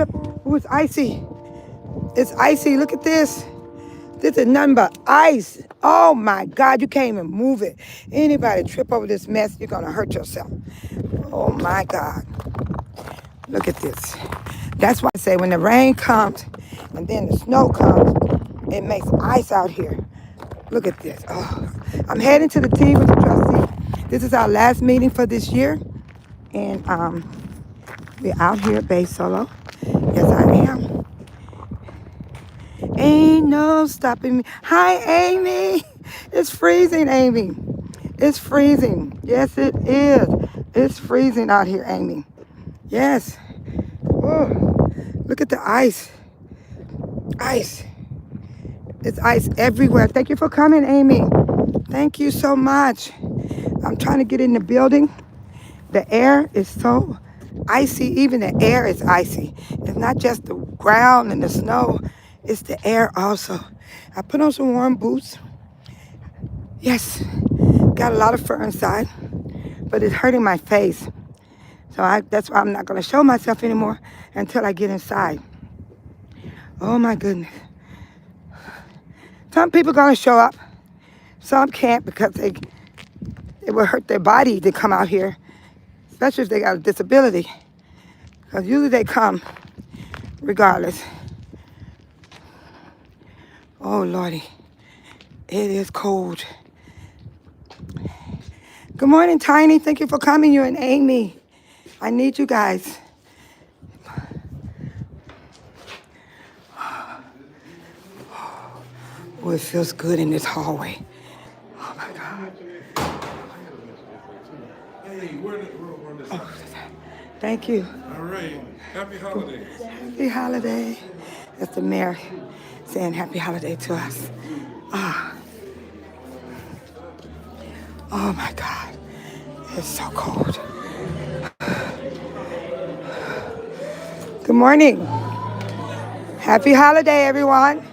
trip. Oh, it's icy. It's icy. Look at this. This is nothing but ice. Oh my God, you can't even move it. Anybody trip over this mess, you're gonna hurt yourself. Oh my God. Look at this. That's why I say when the rain comes and then the snow comes, it makes ice out here. Look at this. Oh, I'm heading to the tea with the trustee. This is our last meeting for this year. And we're out here at Bay Solo. Yes, I am. Ain't no stopping me. Hi, Amy. It's freezing, Amy. It's freezing. Yes, it is. It's freezing out here, Amy. Yes. Oh, look at the ice. Ice. It's ice everywhere. Thank you for coming, Amy. Thank you so much. I'm trying to get in the building. The air is so icy. Even the air is icy. It's not just the ground and the snow. It's the air also. I put on some warm boots. Yes, got a lot of fur inside, but it's hurting my face. So that's why I'm not going to show myself anymore until I get inside. Oh my goodness. Some people going to show up. Some can't because it will hurt their body to come out here, especially if they got a disability. Because usually they come regardless. Oh, Lordy. It is cold. Good morning, Tiny. Thank you for coming, you and Amy. I need you guys. Oh, it feels good in this hallway. Oh, my God. Oh, thank you. All right. Happy holidays. Happy holiday. That's the mayor saying happy holiday to us. Oh my God. It's so cold. Good morning. Happy holiday, everyone.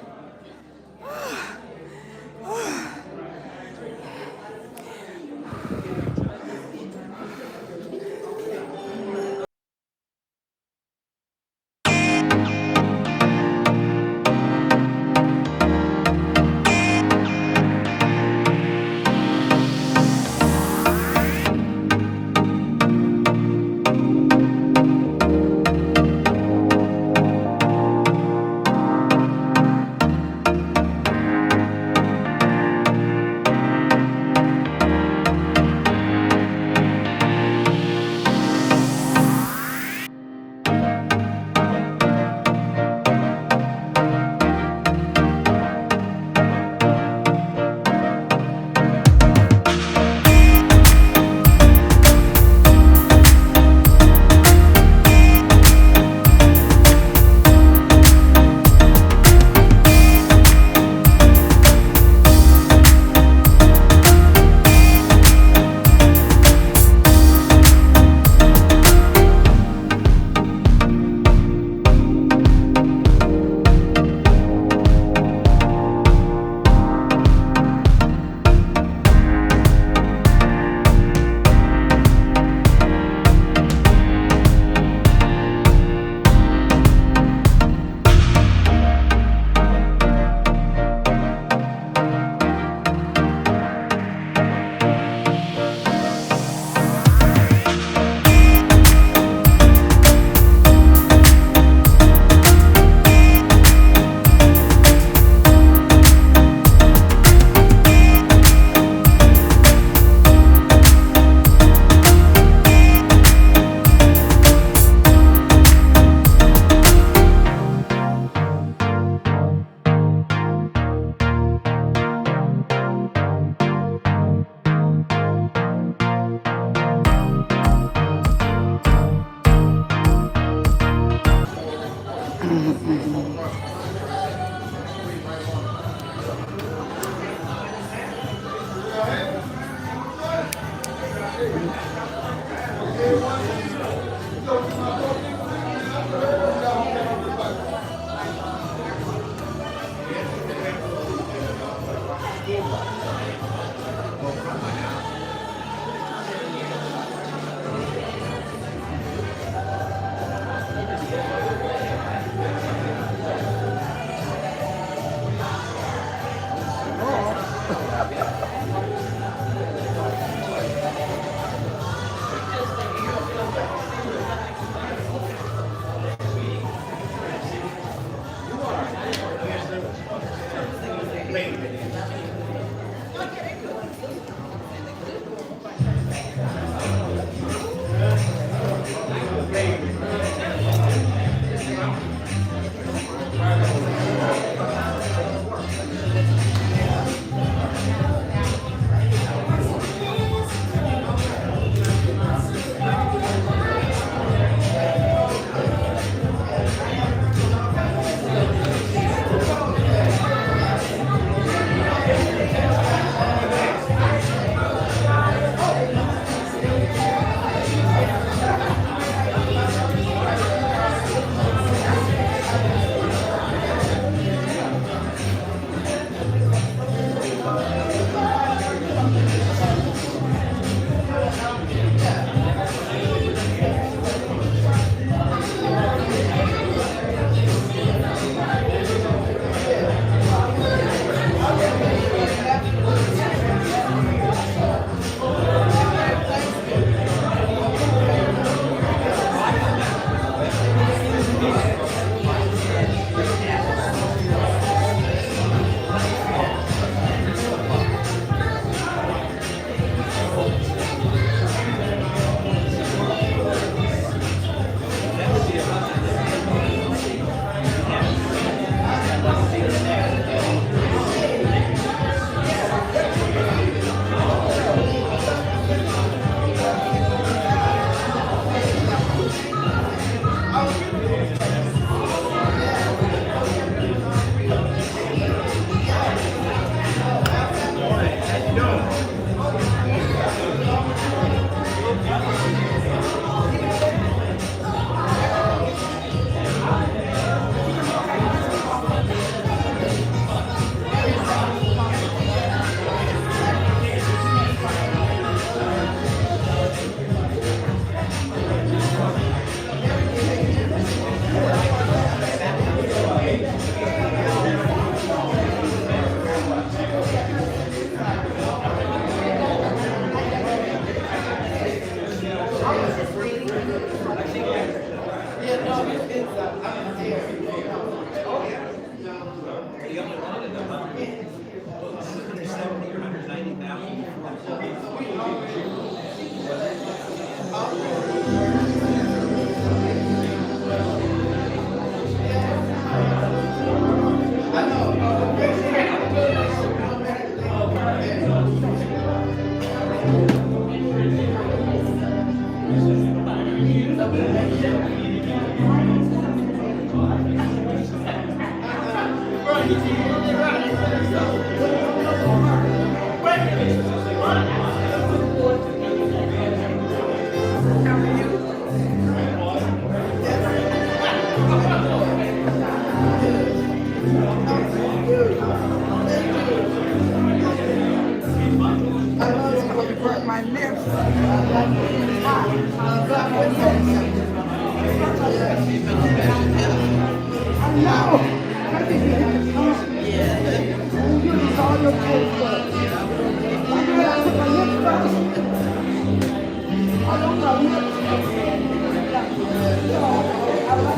My lips. I know. I think you have to come. You use all your taste buds. I do it. I put my lips first. I don't know. I like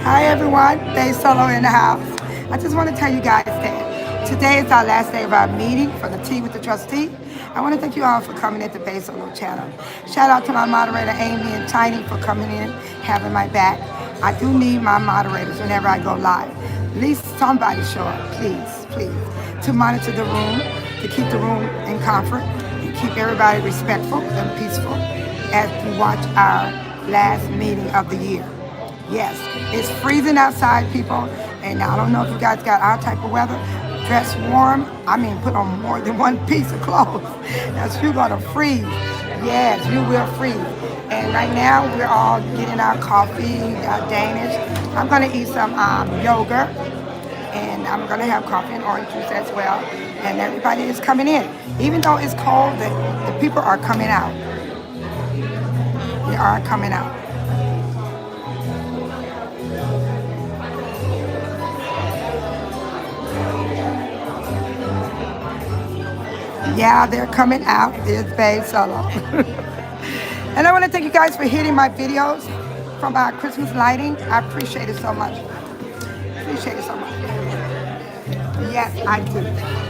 Hi everyone, Bay Solo in the house. I just want to tell you guys that today is our last day of our meeting for the Tea with the Trustee. I want to thank you all for coming into Bay Solo channel. Shout out to my moderator Amy and Tiny for coming in, having my back. I do need my moderators whenever I go live. At least somebody show up, please, please, to monitor the room, to keep the room in comfort, and keep everybody respectful and peaceful as we watch our last meeting of the year. Yes, it's freezing outside, people, and I don't know if you guys got our type of weather. Dress warm, I mean put on more than one piece of clothes, else you're gonna freeze. Yes, you will freeze. And right now, we're all getting our coffee, our Danish. I'm gonna eat some yogurt, and I'm gonna have coffee and orange juice as well. And everybody is coming in. Even though it's cold, the people are coming out. They are coming out. Yeah, they're coming out. It's Bay Solo. And I want to thank you guys for hitting my videos from our Christmas lighting. I appreciate it so much. Appreciate it so much. Yes, I do.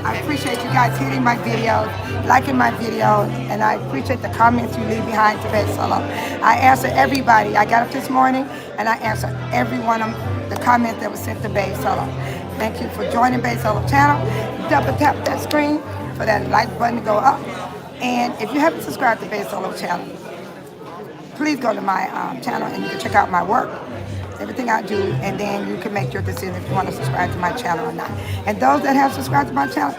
I appreciate you guys hitting my videos, liking my videos, and I appreciate the comments you leave behind to Bay Solo. I answer everybody. I got up this morning and I answered every one of the comments that was sent to Bay Solo. Thank you for joining Bay Solo channel. Double tap that screen for that like button to go up. And if you haven't subscribed to Bay Solo channel, please go to my channel and you can check out my work, everything I do, and then you can make your decision if you want to subscribe to my channel or not. And those that have subscribed to my channel,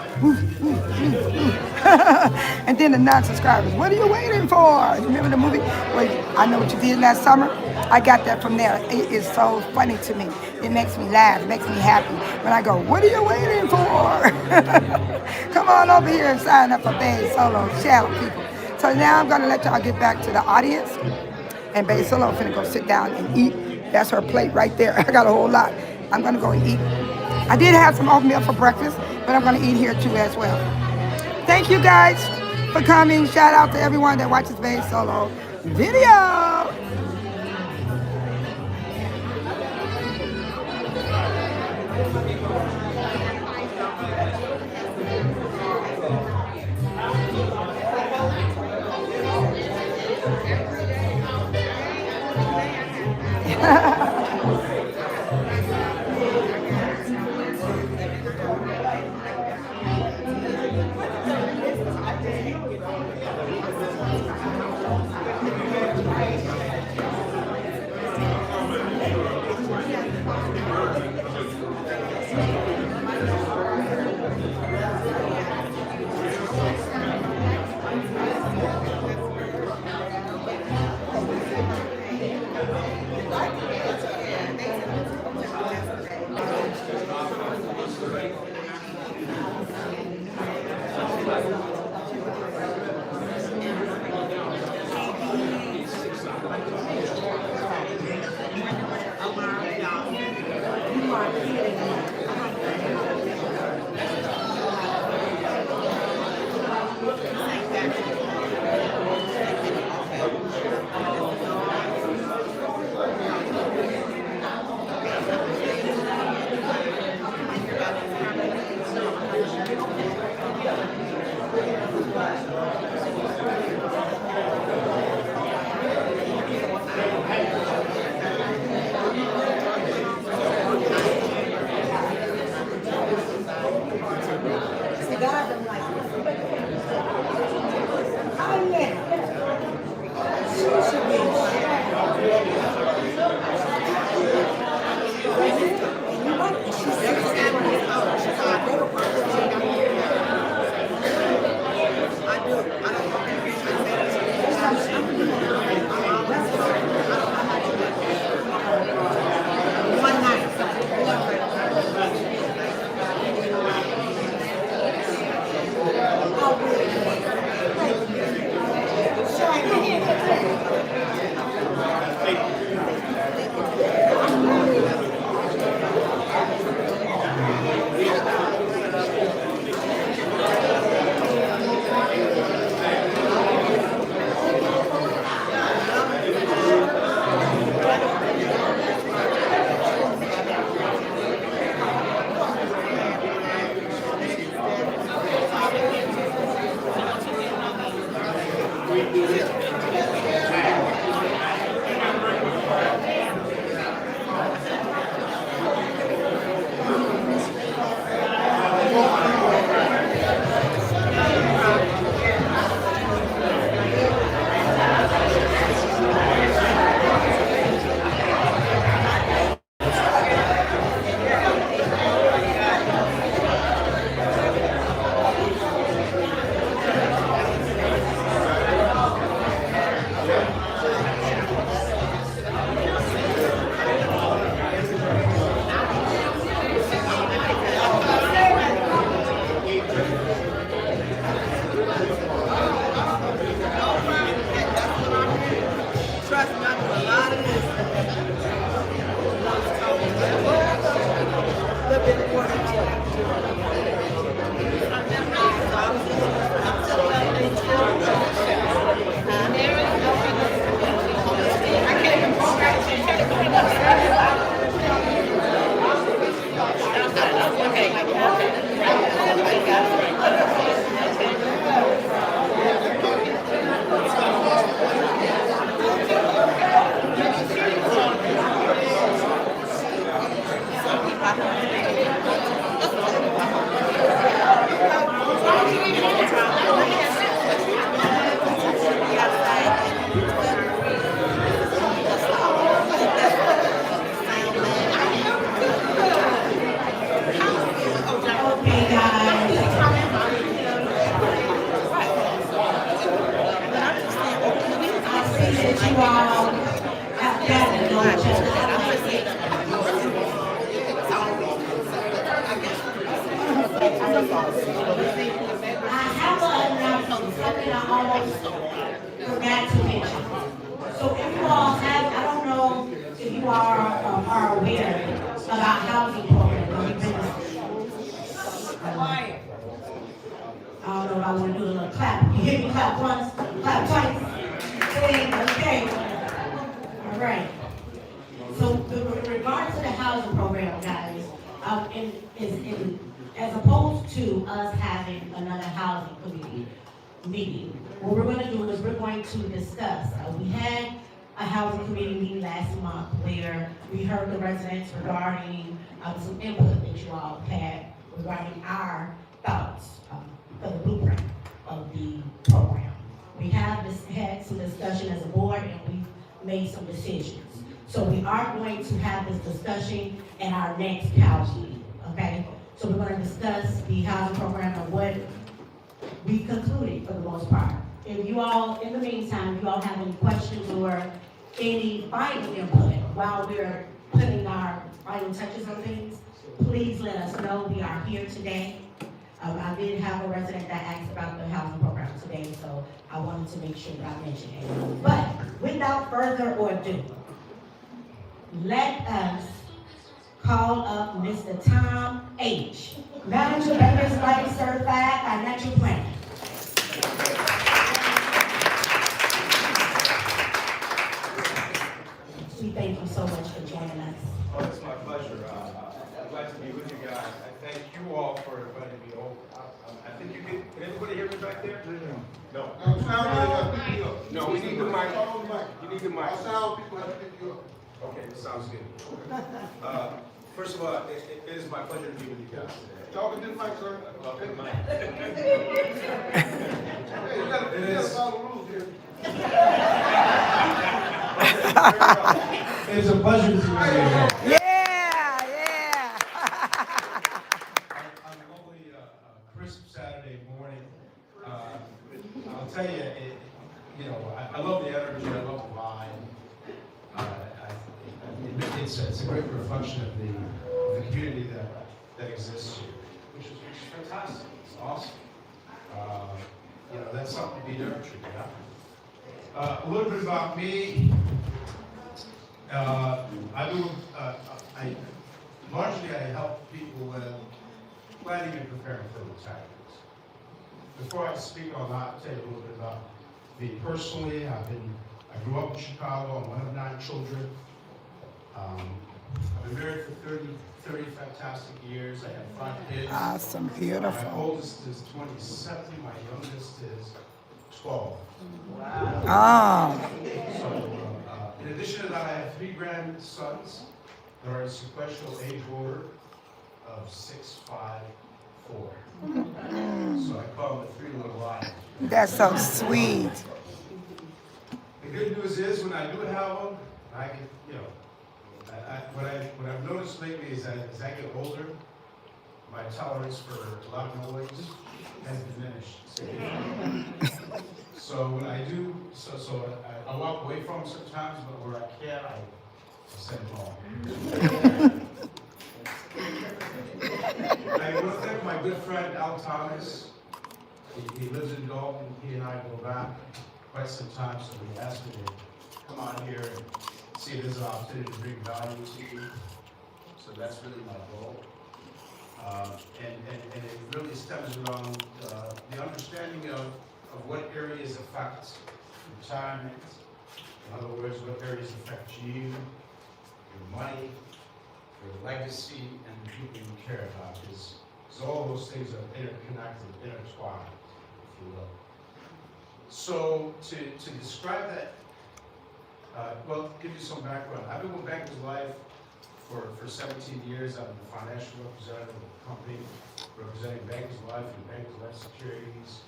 and then the non-subscribers, what are you waiting for? You remember the movie? Well, I Know What You Did Last Summer? I got that from there. It is so funny to me. It makes me laugh. It makes me happy. When I go, what are you waiting for? Come on over here and sign up for Bay Solo channel, people. So now I'm going to let y'all get back to the audience. And Bay Solo finna go sit down and eat. That's her plate right there. I got a whole lot. I'm going to go and eat. I did have some oatmeal for breakfast, but I'm going to eat here too as well. Thank you guys for coming. Shout out to everyone that watches Bay Solo video. have an announcement, something I almost forgot to mention. So if you all have, I don't know if you are aware about housing programs. I don't know if I want to do a little clap. You hear me clap once, clap twice. Okay. All right. So with regard to the housing program, guys, as opposed to us having another housing committee meeting, what we're going to do is we're going to discuss. We had a housing committee meeting last month where we heard the residents regarding some input that you all had regarding our thoughts for the blueprint of the program. We have had some discussion as a board and we've made some decisions. So we are going to have this discussion in our next council meeting, okay? So we're going to discuss the housing program and what we concluded for the most part. If you all, in the meantime, if you all have any questions or any final input while we're putting our final touches on things, please let us know. We are here today. I did have a resident that asked about the housing program today, so I wanted to make sure that I mentioned it. But without further ado, let us call up Mr. Tom H., Manager, Bankers Life Certified Financial Planner. We thank you so much for joining us. Oh, it's my pleasure. I'm glad to be with you guys. I thank you all for inviting me over. I think you can everybody hear me back there? No. No, we need the mic. You need the mic. Okay, sounds good. First of all, it is my pleasure to be with you guys today. Talk into the mic, sir. Okay, the mic. Hey, you gotta follow the rules here. It's a pleasure to be with you. Yeah. On a lovely, crisp Saturday morning, I'll tell you, I love the energy, I love the vibe. It's a great reflection of the community that exists here, which is fantastic. It's awesome. That's something to be nurtured. A little bit about me. I help people in planning and preparing for retirement. Before I speak on that, I'll tell you a little bit about me personally. I grew up in Chicago. I'm one of 9 children. I've been married for 30 fantastic years. I have 5 kids. Awesome, My beautiful. oldest is 27. My youngest is 12. Oh, So, in addition to that, I have 3 grandsons that are in sequential age order of 6, 5, 4. So I call them the 3 little lions. that's so sweet. The good news is when I do have them, I can, what I've noticed lately is that as I get older, my tolerance for a lot of noise has diminished. So when I do, I walk away from them sometimes, but where I can, I send them home. I want to thank my good friend Al Thomas. He lives in Dolton. He and I go back quite some time, so he asked me to come on here and see it as an opportunity to bring value to you. So that's really my goal. And it really stems around the understanding of what areas affect retirement. In other words, what areas affect you, your money, your legacy, and the people you care about. Because all those things are interconnected, intertwined, if you will. So to describe that, give you some background. I've been with Bankers Life for 17 years. I'm the financial representative of the company, representing Bankers Life and Bankers Life Securities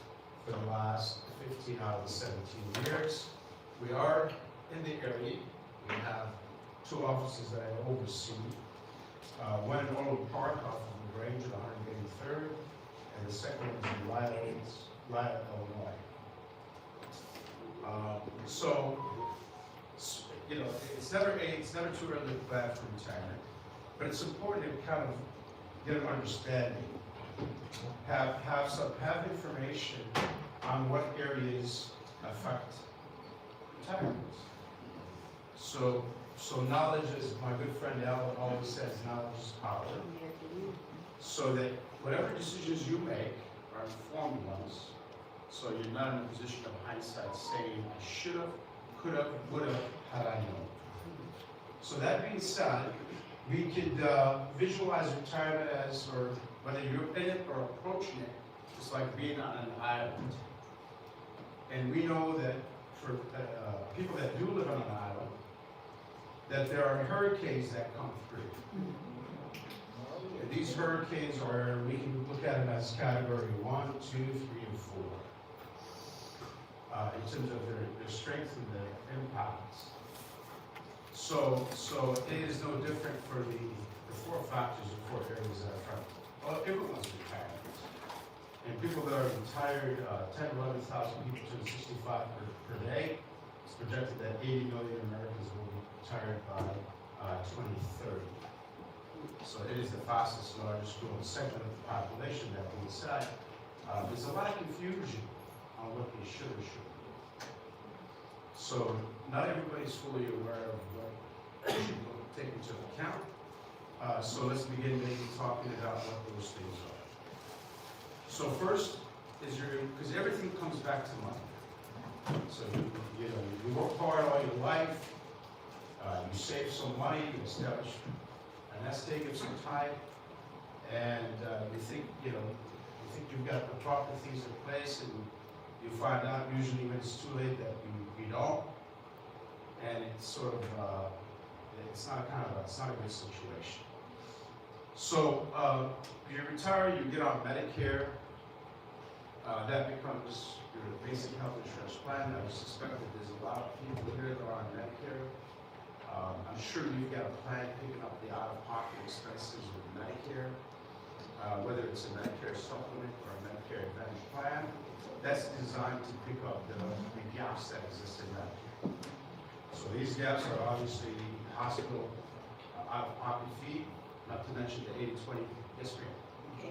for the last 15 out of the 17 years. We are in the area. We have 2 offices that I oversee. One in Orland Park off of the Grange at 183rd, and the second one is in Lyell, Illinois. you know, it's never too early to plan for retirement, but it's important to kind of get an understanding, have information on what areas affect retirement. So knowledge, as my good friend Alan always says, knowledge is power. So that whatever decisions you make are informed ones, so you're not in a position of hindsight saying, I should have, could have, would have, had I known. So that being said, we could visualize retirement as, or whether you're in it or approaching it, it's like being on an island. And we know that for people that do live on an island, that there are hurricanes that come through. And these hurricanes are, we can look at them as category 1, 2, 3, and 4. In terms of their strength and their impacts. So it is no different for the 4 factors or 4 areas that affect everyone's retirement. And people that are retired, 10, 11,000 people to 65 per day. It's projected that 80 million Americans will be retired by 2030. So it is the fastest, largest growing segment of the population. That being said, there's a lot of confusion on what they should or shouldn't do. So not everybody's fully aware of what they should take into account. So let's begin maybe talking about what those things are. So first is because everything comes back to money. So you work hard all your life, you save some money, you establish a nest egg of some type, and you think you've got the proper things in place, and you find out usually when it's too late that you don't, and it's sort of it's not a good situation. So you retire, you get on Medicare. That becomes your basic health insurance plan. I would suspect that there's a lot of people here that are on Medicare. I'm sure you've got a plan picking up the out-of-pocket expenses with Medicare, whether it's a Medicare supplement or a Medicare Advantage plan. That's designed to pick up the gaps that exist in Medicare. So these gaps are obviously hospital out-of-pocket fee, not to mention the 80/20 history.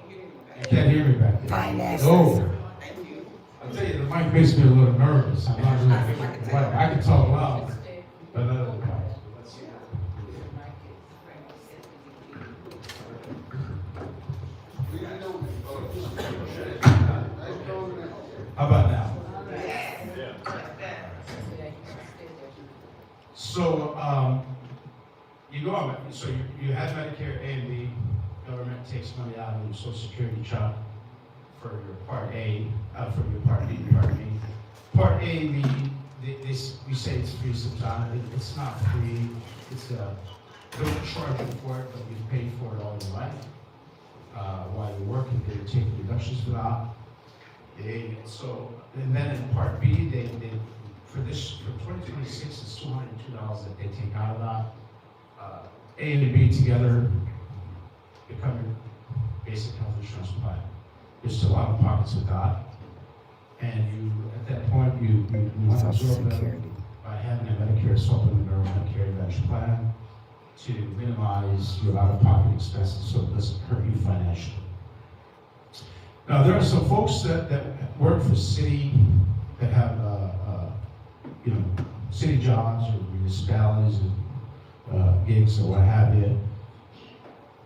You can't hear me back there. Finances. Oh, I'll tell you, the mic makes me a little nervous. I'm not really good with the mic. I can talk loud, but not other guys. Let's see. How about now? So, you go on, so you have Medicare A and B. Government takes money out of your Social Security chart for your Part A, for your Part B, Part B. Part A, we say it's free sometimes. It's not free. It's don't charge you for it, but you've paid for it all your life. While you're working, they're taking deductions for that. And then in Part B, for 2026, it's $202 that they take out of that. A and B together become your basic health insurance plan. There's still out of pockets with that. And at that point, you want to absorb them by having a Medicare supplement or a Medicare Advantage plan to minimize your out-of-pocket expenses so it doesn't hurt you financially. Now, there are some folks that work for city, that have city jobs or municipalities and gigs or what have you.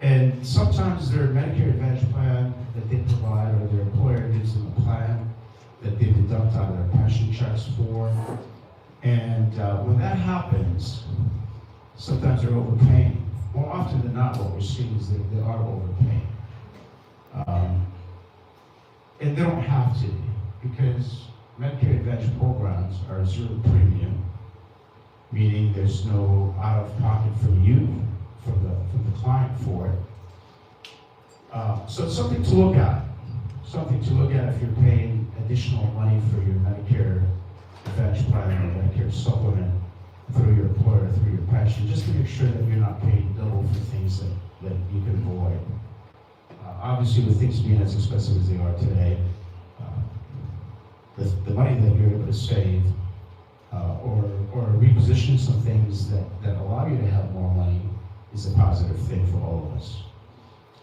And sometimes their Medicare Advantage plan that they provide, or their employer gives them a plan that they deduct out of their pension checks for. And when that happens, sometimes they're overpaying. More often than not, what we're seeing is that they are overpaying. And they don't have to, because Medicare Advantage programs are zero premium, meaning there's no out-of-pocket from you, from the client for it. So it's something to look at. Something to look at if you're paying additional money for your Medicare Advantage plan or Medicare supplement through your employer, through your pension, just to make sure that you're not paying double for things that you can avoid. Obviously, with things being as expensive as they are today, the money that you're able to save or reposition some things that allow you to have more money is a positive thing for all of us.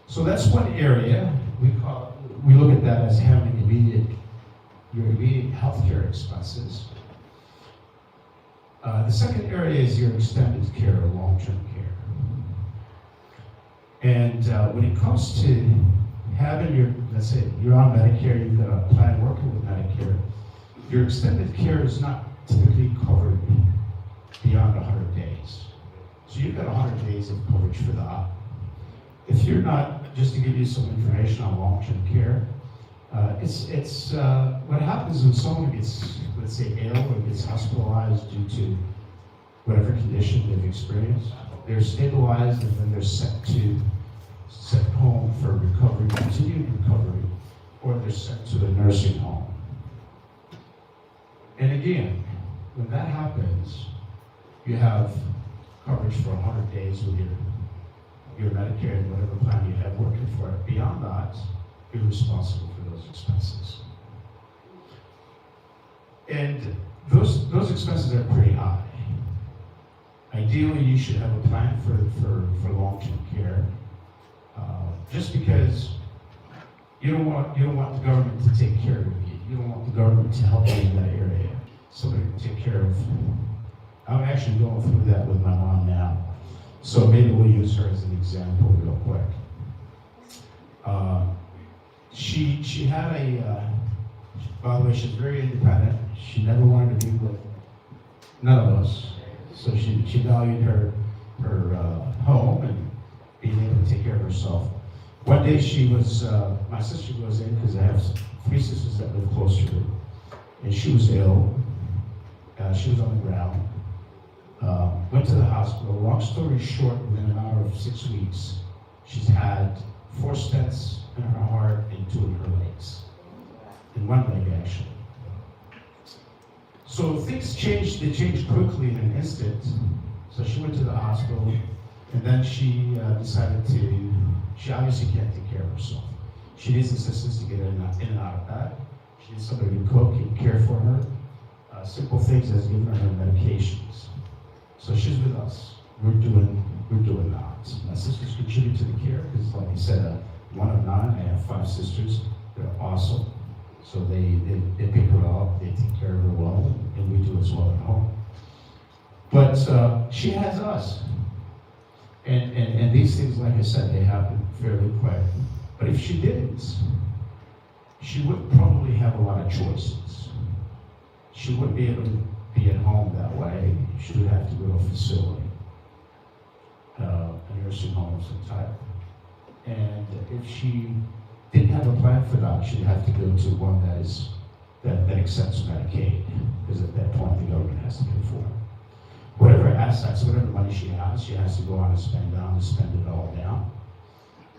So that's one area we look at that as having your immediate healthcare expenses. The second area is your extended care or long-term care. And when it comes to having your, let's say you're on Medicare, you've got a plan working with Medicare, your extended care is not typically covered beyond 100 days. So you've got 100 days of coverage for that. If you're not, just to give you some information on long-term care, it's what happens when someone gets, let's say, ill or gets hospitalized due to whatever condition they've experienced, they're stabilized and then they're sent home for recovery, continued recovery, or they're sent to a nursing home. And again, when that happens, you have coverage for 100 days with your Medicare and whatever plan you have working for it. Beyond that, you're responsible for those expenses. And those expenses are pretty high. Ideally, you should have a plan for long-term care, just because you don't want the government to take care of you. You don't want the government to help you in that area. Somebody to take care of. I'm actually going through that with my mom now, so maybe we'll use her as an example real quick. She had by the way, she's very independent. She never wanted to be with none of us. So she valued her home and being able to take care of herself. One day she was, my sister goes in, because I have 3 sisters that live close to her, and she was ill. She was on the ground. Went to the hospital. Long story short, within a matter of 6 weeks, she's had 4 stents in her heart and 2 in her legs. In one leg, actually. So things changed, they changed quickly in an instant. So she went to the hospital, and then she decided she obviously can't take care of herself. She needs assistance to get in and out of bed. She needs somebody to cook and care for her. Simple things as giving her medications. So she's with us. We're doing that. My sisters contribute to the care, because like I said, 1 of 9, I have 5 sisters. They're awesome. So they pick her up, they take care of her well, and we do as well at home. But she has us. And these things, like I said, they happen fairly quick. But if she didn't, she would probably have a lot of choices. She wouldn't be able to be at home that way. She would have to go to a facility, a nursing home of some type. And if she didn't have a plan for that, she'd have to go to one that accepts Medicaid, because at that point the government has to pay for it. Whatever assets, whatever money she has to go on and spend it all down.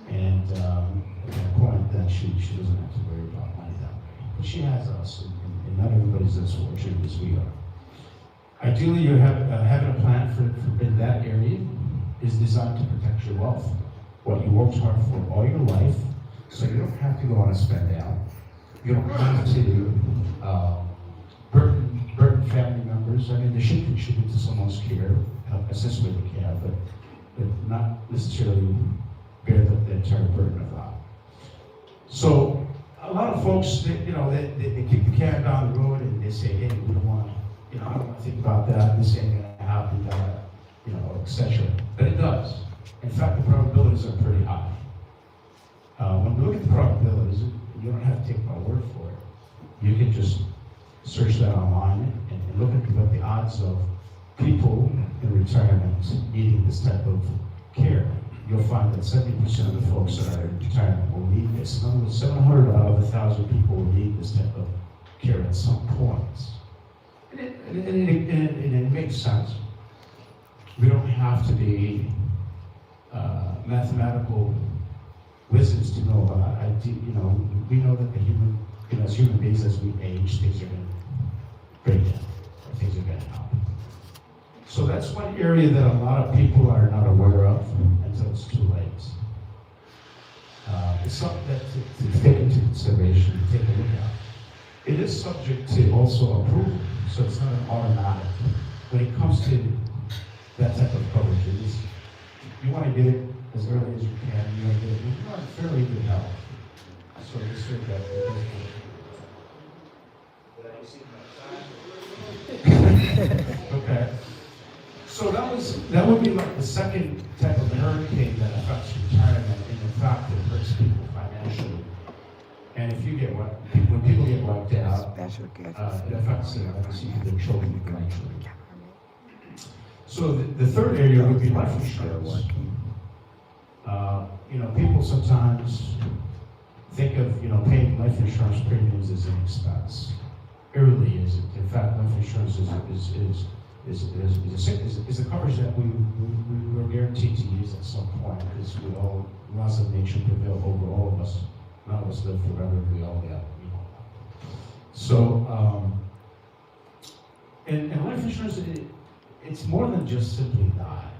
And at that point, then she doesn't have to worry about money that way. But she has us, and not everybody's as fortunate as we are. Ideally, you having a plan for in that area is designed to protect your wealth, what you worked hard for all your life, so you don't have to go on a spend down. You don't have to burden family members. I mean, they should contribute to someone's care, assist where they can, but not necessarily bear the entire burden of that. So a lot of folks, they kick the can down the road and they say, hey, we don't want to, I don't want to think about that. This ain't going to happen, etc. But it does. In fact, the probabilities are pretty high. When we look at the probabilities, you don't have to take my word for it. You can just search that online and look at what the odds of people in retirement needing this type of care. You'll find that 70% of the folks that are in retirement will need this. In other words, 700 out of 1,000 people will need this type of care at some point. And it makes sense. We don't have to be mathematical wizards to know about it. We know that as human beings, as we age, things are going to break down, or things are going to happen. So that's one area that a lot of people are not aware of until it's too late. It's something that to take into consideration, to take a look at. It is subject to also approvals. So it's not an automatic. When it comes to that type of coverage, you want to get it as early as you can. You want to get it in fairly good health. So just so that it doesn't. Okay. So that would be like the second type of hurricane that affects retirement, and in fact it hurts people financially. And if you get when people get wiped out, Special guest. it affects their children financially. So the third area would be life insurance. People sometimes think of paying life insurance premiums as an expense. It really isn't. In fact, life insurance is a coverage that we're guaranteed to use at some point, because laws of nature prevail over all of us. None of us live forever. We all get. So, and life insurance, it's more than just simply die.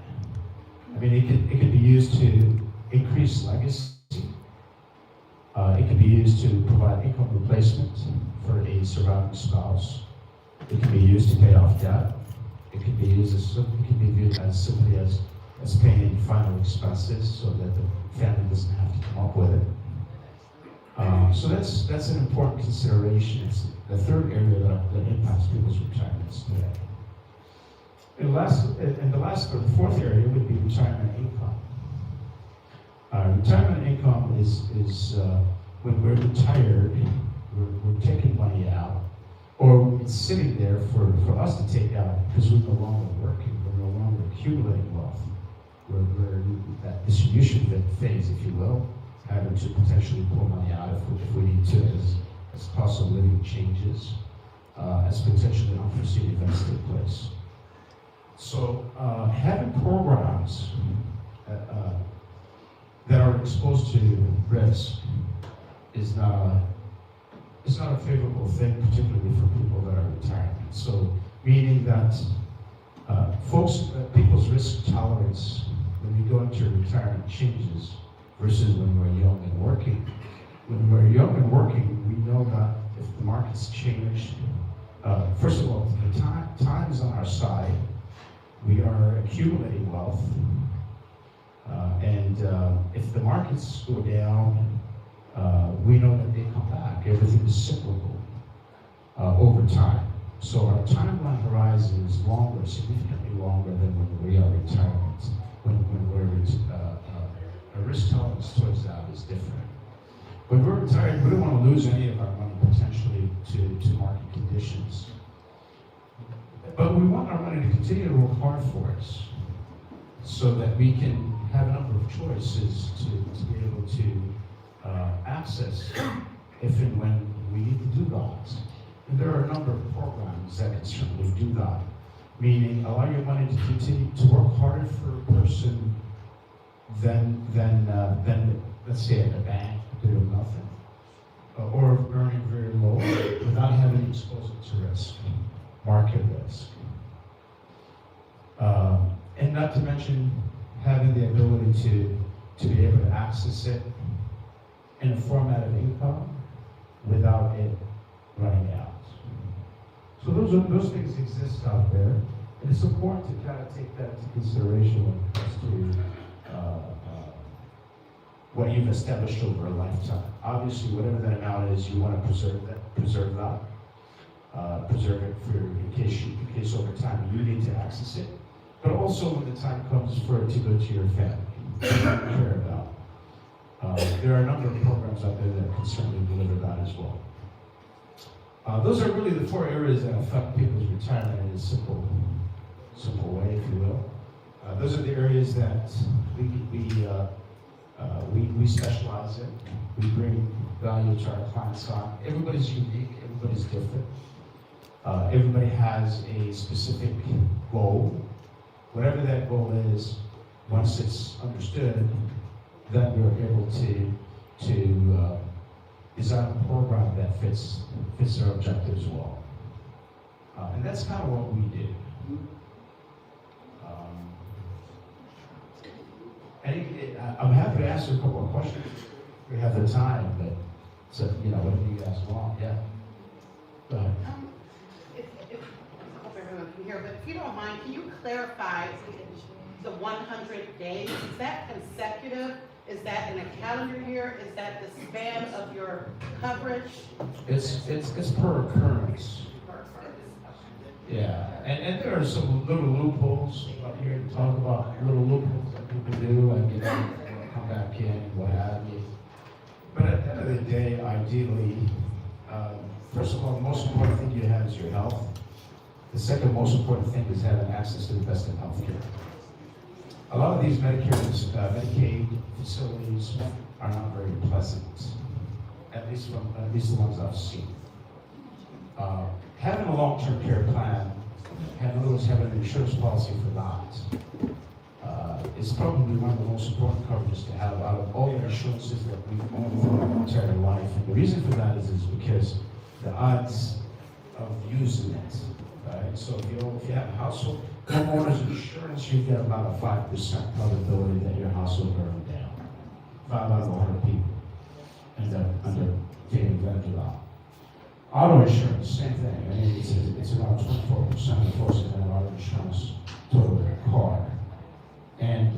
I mean, it can be used to increase legacy. It can be used to provide income replacement for a surviving spouse. It can be used to pay off debt. It can be used viewed as simply as paying final expenses, so that the family doesn't have to come up with it. So that's an important consideration. It's the third area that impacts people's retirements today. And the fourth area would be retirement income. Retirement income is when we're retired, we're taking money out, or it's sitting there for us to take out because we're no longer working, we're no longer accumulating wealth. We're in that distribution phase, if you will, having to potentially pull money out if we need to, as cost of living changes, as potentially unforeseen events take place. So having programs that are exposed to risk is not a favorable thing, particularly for people that are retiring. So meaning that people's risk tolerance when we go into retirement changes versus when we're young and working. When we're young and working, we know that if the markets change, first of all, the time is on our side. We are accumulating wealth. And if the markets go down, we know that they come back. Everything is cyclical over time. So our timeline horizon is longer, significantly longer than when we are retirement. When our risk tolerance towards that is different. When we're retired, we don't want to lose any of our money potentially to market conditions. But we want our money to continue to work hard for us, so that we can have a number of choices to be able to access if and when we need to do that. And there are a number of programs that can certainly do that, meaning allow your money to continue to work harder for a person than let's say at a bank doing nothing, or earning very low without having exposure to risk, market risk. And not to mention having the ability to be able to access it in a format of income without it running out. So those things exist out there, and it's important to kind of take that into consideration when it comes to what you've established over a lifetime. Obviously, whatever that amount is, you want to preserve that, preserve it for in case over time you need to access it, but also when the time comes for it to go to your family that you care about. There are a number of programs out there that can certainly deliver that as well. Those are really the four areas that affect people's retirement in a simple way, if you will. Those are the areas that we specialize in. We bring value to our clients on. Everybody's unique, everybody's different. Everybody has a specific goal. Whatever that goal is, once it's understood, then we're able to design a program that fits our objectives well. And that's kind of what we do. I'm happy to answer a couple of questions. We have the time, but so whatever you guys want, yeah. Go ahead. here, but if you don't mind, can you clarify the 100 days? Is that consecutive? Is that in a calendar year? Is that the span of your coverage? It's per occurrence. Yeah, and there are some little loopholes up here to talk about, little loopholes that people do, and you know, come back in, what have you. But at the end of the day, ideally, first of all, the most important thing you have is your health. The second most important thing is having access to the best in healthcare. A lot of these Medicaid facilities are not very pleasant, at least the ones I've seen. Having a long-term care plan, having an insurance policy for that, is probably one of the most important coverages to have out of all the insurances that we've owned for our entire life. And the reason for that is because the odds of using it, right? So if you have household homeowners insurance, you get about a 5% probability that your house will burn down. 5 out of 100 people end up taking advantage of that. Auto insurance, same thing. I mean, it's around 24% of folks that have auto insurance total their car. And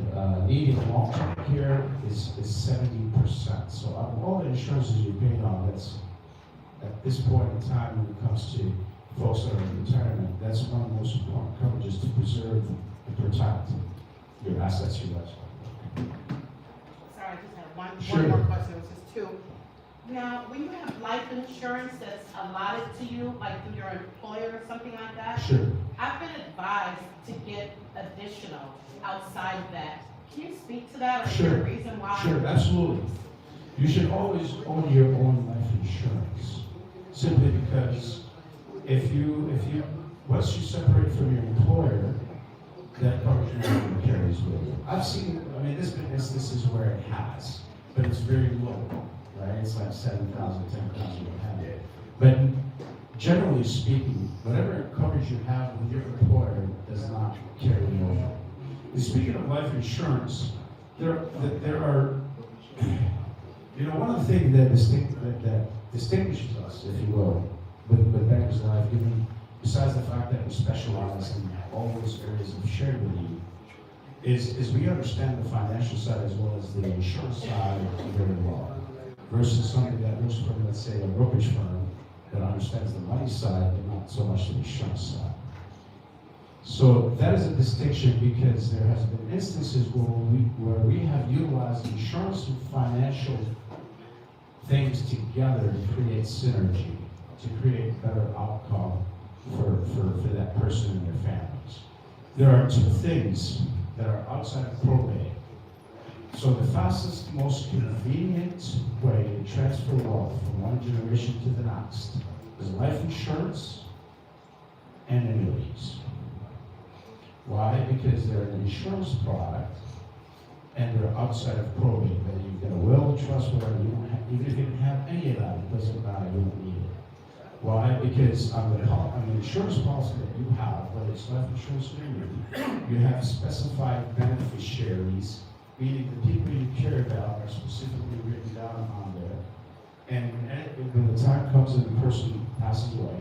needing long-term care is 70%. So out of all the insurances you're paying on, that's at this point in time when it comes to folks that are in retirement, that's one of the most important coverages to preserve and protect your assets, your lifestyle. Sorry, I just have one Sure. more question, which is two. Now, when you have life insurance that's allotted to you, like through your employer or something like that, Sure. I've been advised to get additional outside of that. Can you speak to that, or is there a Sure. reason why? Sure, absolutely. You should always own your own life insurance, simply because if you once you separate from your employer, that coverage never carries with you. I've seen, I mean, there's been instances where it has, but it's very low, right? It's like 7,000, 10,000, what have you. But generally speaking, whatever coverage you have with your employer does not carry over. And speaking of life insurance, there are, you know, one of the things that distinguishes us, if you will, with Bankers Life, given besides the fact that we specialize in all those areas I've shared with you, is we understand the financial side as well as the insurance side very well. Versus somebody that works for, let's say, a brokerage firm that understands the money side, but not so much the insurance side. So that is a distinction because there has been instances where we have utilized insurance and financial things together to create synergy, to create better outcome for that person and their families. There are two things that are outside of probate. So the fastest, most convenient way to transfer wealth from one generation to the next is life insurance and annuities. Why? Because they're an insurance product and they're outside of probate. Whether you've got a will, a trust, whatever, you don't have, even if you don't have any of that, it doesn't matter, you don't need it. Why? Because on the insurance policy that you have, whether it's life insurance or annuity, you have specified beneficiaries, meaning the people you care about are specifically written down on there. And when the time comes and the person passes away,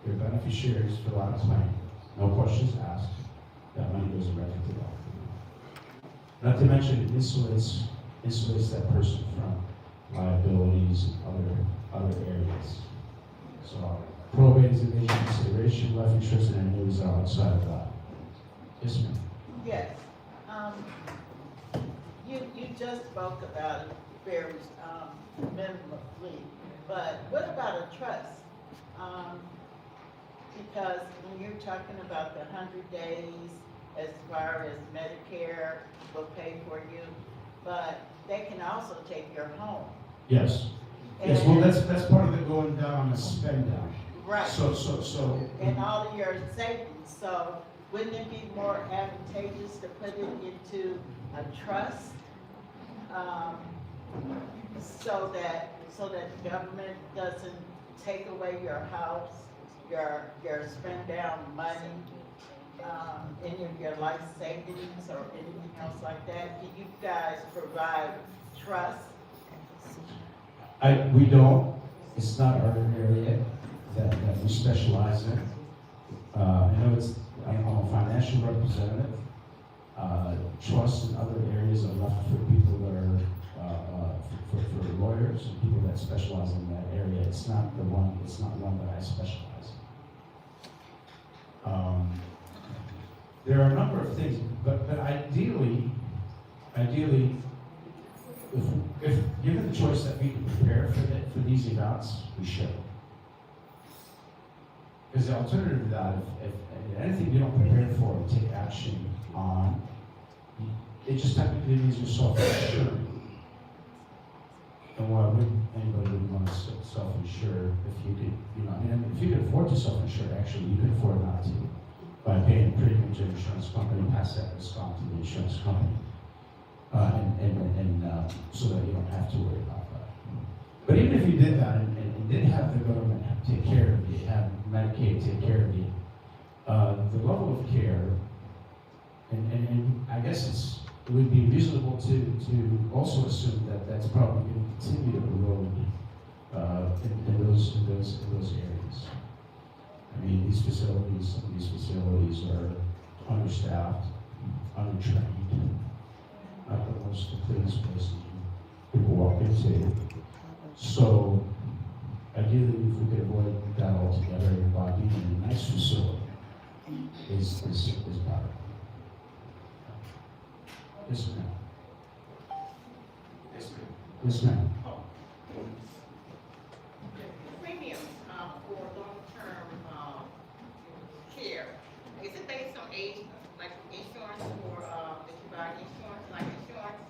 your beneficiaries fill out a claim, no questions asked, that money goes directly to them. Not to mention it insulates that person from liabilities and other areas. So probate is a major consideration, life insurance and annuities are outside of that. Yes, ma'am. Yes. You just spoke about it very minimally, but what about a trust? Because when you're talking about the 100 days, as far as Medicare will pay for you, but they can also take your home. Yes. Yes, well, that's part of the going down on the spend down. Right. So. And all of your savings, so wouldn't it be more advantageous to put it into a trust? So that the government doesn't take away your house, your spend down money, any of your life savings or anything else like that? Do you guys provide trust? We don't. It's not our area that we specialize in. I know I'm a financial representative. Trust and other areas are left for people that are, for lawyers and people that specialize in that area. It's not one that I specialize in. There are a number of things, but ideally, if given the choice that we can prepare for these events, we should. Because the alternative to that, if anything you don't prepare for and take action on, it just technically means you're self-insured. And why would anybody want to self-insure if you could, if you could afford to self-insure, actually, you could afford not to by paying a premium to an insurance company, pass that risk on to the insurance company, so that you don't have to worry about that. But even if you did that and did have the government take care of you, have Medicaid take care of you, the level of care, and I guess it would be reasonable to also assume that that's probably going to continue to erode in those areas. I mean, some of these facilities are understaffed, undertrained, not the most cleanest places people walk into. So, ideally, if we could avoid that altogether, and by being in a nice facility is better. Yes, ma'am. Yes, ma'am. Yes, ma'am. Premium for long-term care, is it based on age, like insurance for, if you buy insurance, like insurance?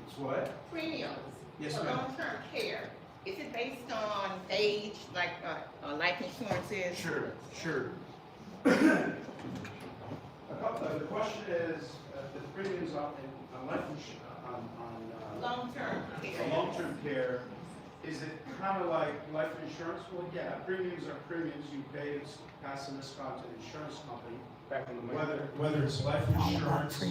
It's what? Premiums Yes, for ma'am. long-term care, is it based on age, like life insurance is? Sure. The question is, the premiums on life insurance, Long-term care. on long-term care, is it kind of like life insurance? Well, yeah, premiums are premiums. You pay, it's passing this on to the insurance company. Whether it's life insurance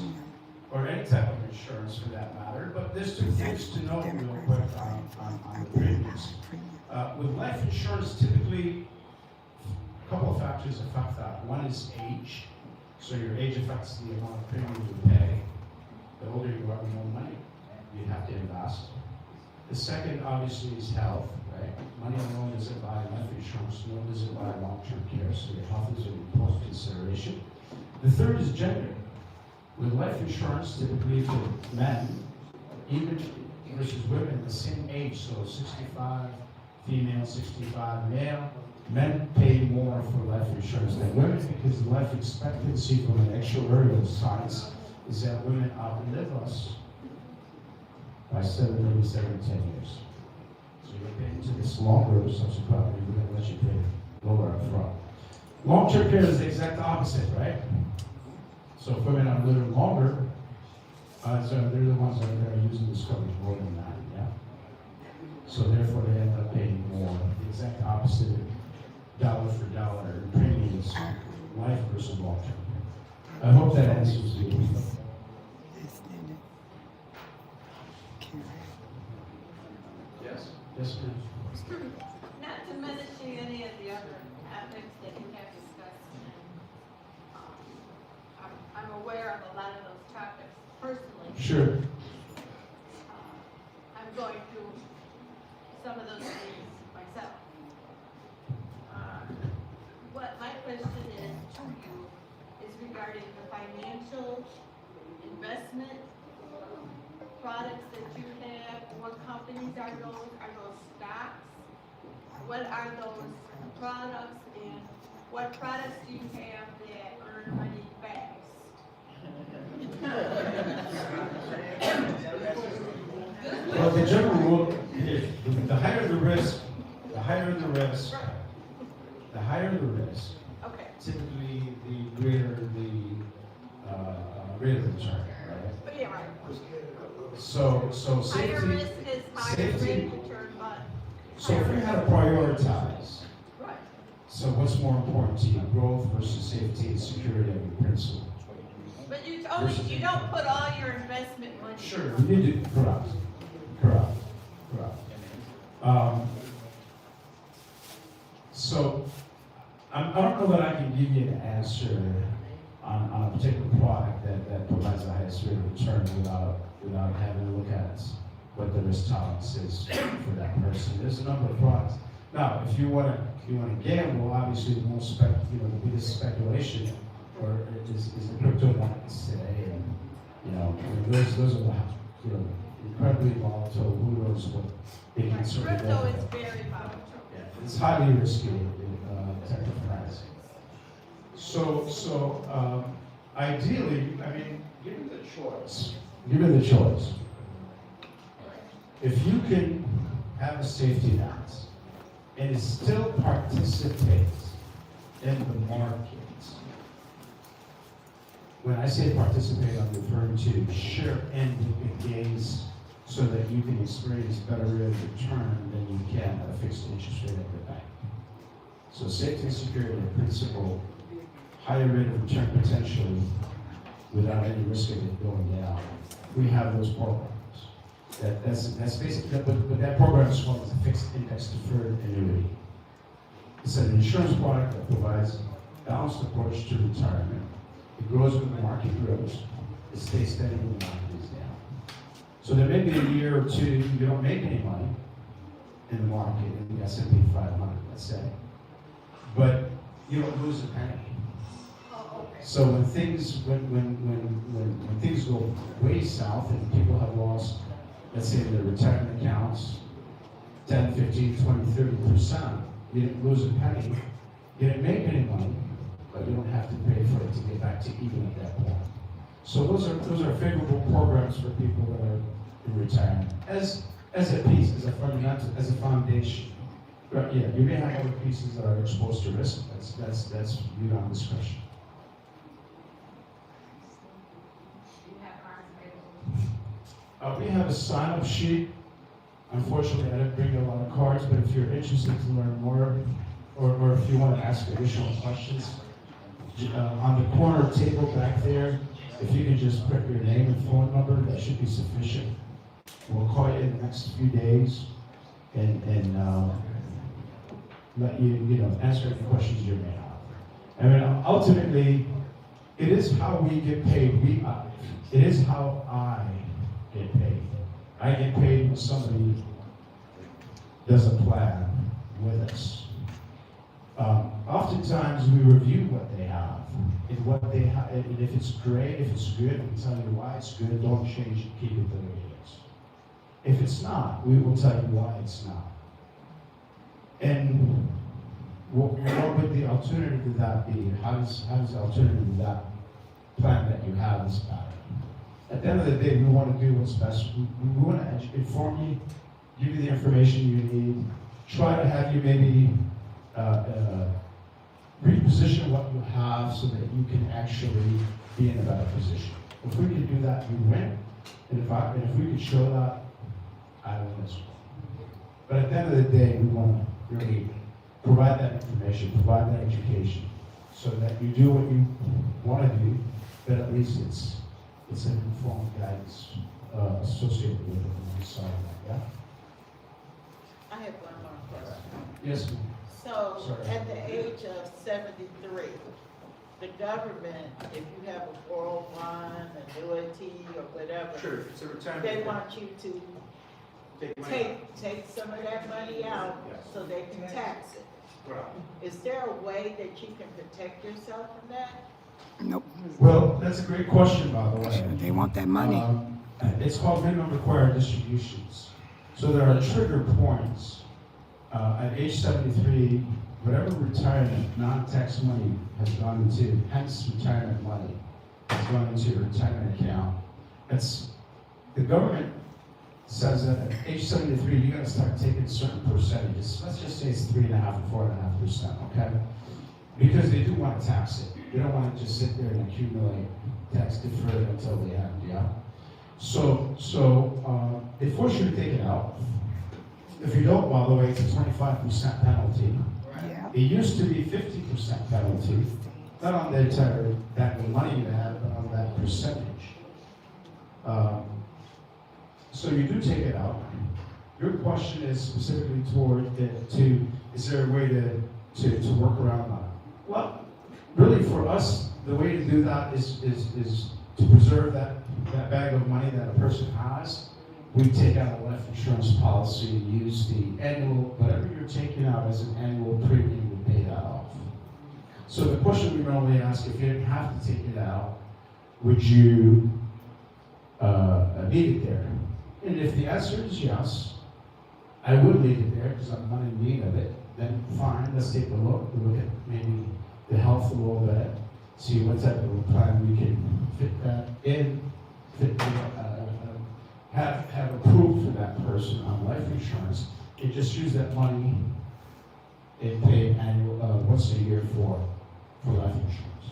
or any type of insurance for that matter. But there's two things to note real quick on the premiums. With life insurance, typically, a couple of factors affect that. One is age. So your age affects the amount of premium you pay. The older you are, the more money you have to invest. The second, obviously, is health, right? Money alone doesn't buy life insurance, nor does it buy long-term care, so your health is an important consideration. The third is gender. With life insurance, typically for men, even versus women the same age, so 65 female, 65 male, men pay more for life insurance than women because the life expectancy from an actuarial science is that women outlive us by 7, maybe 7 to 10 years. So you're paying into this longer, subsequently, we're going to let you pay lower up front. Long-term care is the exact opposite, right? So if women are living longer, so they're the ones that are using this coverage more than that, yeah? So therefore, they end up paying more. The exact opposite, dollar for dollar, premiums, life versus long-term care. I hope that answers the question. Yes? Yes, ma'am. Not to mention any of the other topics that you have discussed. I'm aware of a lot of those topics personally. Sure. I'm going through some of those things myself. What my question is to you is regarding the financial investment products that you have. What companies are those? Are those stocks? What are those products, and what products do you have that earn money fast? Well, the general rule is the higher the risk, the higher the risk, the higher the risk, Okay, typically the greater the rate of return, right? but yeah, right. So Higher safety, risk is higher rate safety. of return, but. So if we had to prioritize, Right. so what's more important to you, growth versus safety and security of your principal? But you don't put all your investment money. Sure, we need to, correct. So, I don't know that I can give you an answer on a particular product that provides the highest rate of return without having to look at what the risk tolerance is for that person. There's a number of products. Now, if you want to gamble, obviously the most the biggest speculation or is the crypto markets today, and those are incredibly volatile. Who knows what they can sort of Crypto go is for. very volatile. Yeah, it's highly risky type of price. So ideally, I mean, given the choice, if you can have a safety net and still participate in the market. When I say participate, I'm referring to share in the gains so that you can experience better rate of return than you can at a fixed interest rate at the bank. So safety and security are principal, higher rate of return potentially without any risk of it going down. We have those programs. That's basically, but that program is called a fixed index deferred annuity. It's an insurance product that provides a balanced approach to retirement. It grows when the market grows. It stays steady when the market is down. So there may be a year or two you don't make any money in the market, in the S&P 500, let's say, but you don't lose a penny. So when things go way south and people have lost, let's say their retirement accounts, 10, 15, 20, 30%, you didn't lose a penny, you didn't make any money, but you don't have to pay for it to get back to even at that point. So those are favorable programs for people that are in retirement as a piece, as a fundamental, as a foundation. But yeah, you may have other pieces that are exposed to risk. That's beyond discretion. We have a sign-up sheet. Unfortunately, I didn't bring a lot of cards, but if you're interested to learn more, or if you want to ask additional questions, on the corner table back there, if you can just put your name and phone number, that should be sufficient. We'll call you in the next few days and let you answer any questions you may have. I mean, ultimately, it is how we get paid. It is how I get paid. I get paid when somebody does a plan with us. Oftentimes we review what they have and if it's great, if it's good, we tell you why it's good. Don't change it, keep it the way it is. If it's not, we will tell you why it's not. And what would the alternative to that be? How does the alternative to that plan that you have is better? At the end of the day, we want to do what's best. We want to inform you, give you the information you need, try to have you maybe reposition what you have so that you can actually be in a better position. If we can do that, you win. And if we can show that, I win as well. But at the end of the day, we want to really provide that information, provide that education, so that you do what you want to do, but at least it's an informed guidance associated with it on the side of that, yeah? I have one more question. Yes, ma'am. So, Sorry. at the age of 73, the government, if you have a 401, annuity, or whatever, Sure, it's a retirement. they want you to Take money out. take some of that money out Yes. so they can tax it. Right. Is there a way that you can protect yourself from that? Nope. Well, that's a great question, by the way. They want that money. It's called minimum required distributions. So there are trigger points. At age 73, whatever retirement, non-tax money has gone into, hence retirement money, has gone into your retirement account. The government says that at age 73, you gotta start taking certain percentages. Let's just say it's 3.5% or 4.5%, okay? Because they do want to tax it. They don't want to just sit there and accumulate tax deferred until the end, yeah? So they force you to take it out. If you don't, by the way, it's a 25% penalty. Yeah. It used to be 50% penalty, not on the entire, that money you have, but on that percentage. So you do take it out. Your question is specifically toward is there a way to work around that? Well, really for us, the way to do that is to preserve that bag of money that a person has. We take out a life insurance policy and use the annual, whatever you're taking out as an annual premium, we pay that off. So the question we normally ask, if you didn't have to take it out, would you leave it there? And if the answer is yes, I would leave it there because I'm not in need of it, then fine, let's take a look at maybe the health a little bit, see what type of plan we can fit that in, have approved for that person on life insurance, and just use that money and pay annual, once a year for life insurance.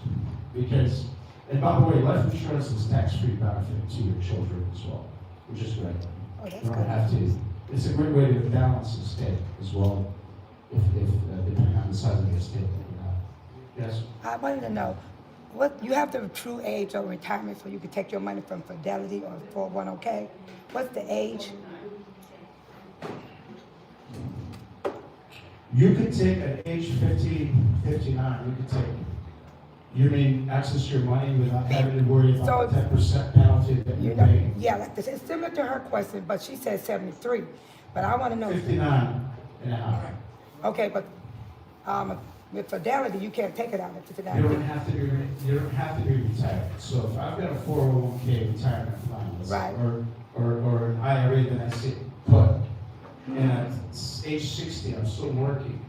Because, and by the way, life insurance is tax-free benefit to your children as well, which is great. Oh, that's You don't good. have to, it's a great way to balance the estate as well, if depending on the size of the estate that you have. Yes? I wanted to know, what, you have the true age of retirement so you can take your money from Fidelity or 401k? What's the age? You could take at age 50, 59, you could take, you mean access your money without having to worry about the 10% penalty that you You know, pay? yeah, like this, it's similar to her question, but she said 73. But I want to know. 59 and a half. Okay, but with Fidelity, you can't take it out at 59. You don't have to be retired. So if I've got a 401k retirement plan, let's say, Right. or an IRA that I sit put, and at age 60, I'm still working,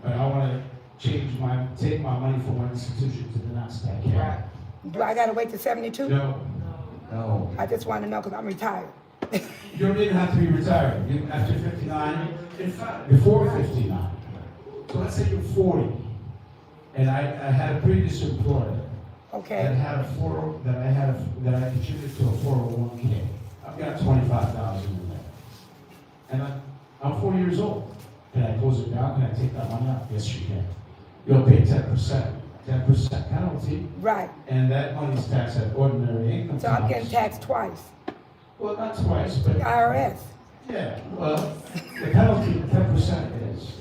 but I want to take my money from one institution to the next, I can't. Do I gotta wait till 72? No. I just want to know because I'm retired. You don't even have to be retired. You, after 59, in fact, before 59. So let's say you're 40, and I had a previous employer that Okay, had that I contributed to a 401k. I've got 25,000 in there, and I'm 40 years old. Can I close it down? Can I take that money out? Yes, you can. You'll pay 10% penalty, right. and that money's taxed at ordinary income So I'm getting tax. taxed twice. Well, not twice, but The IRS. yeah. Well, the penalty 10% is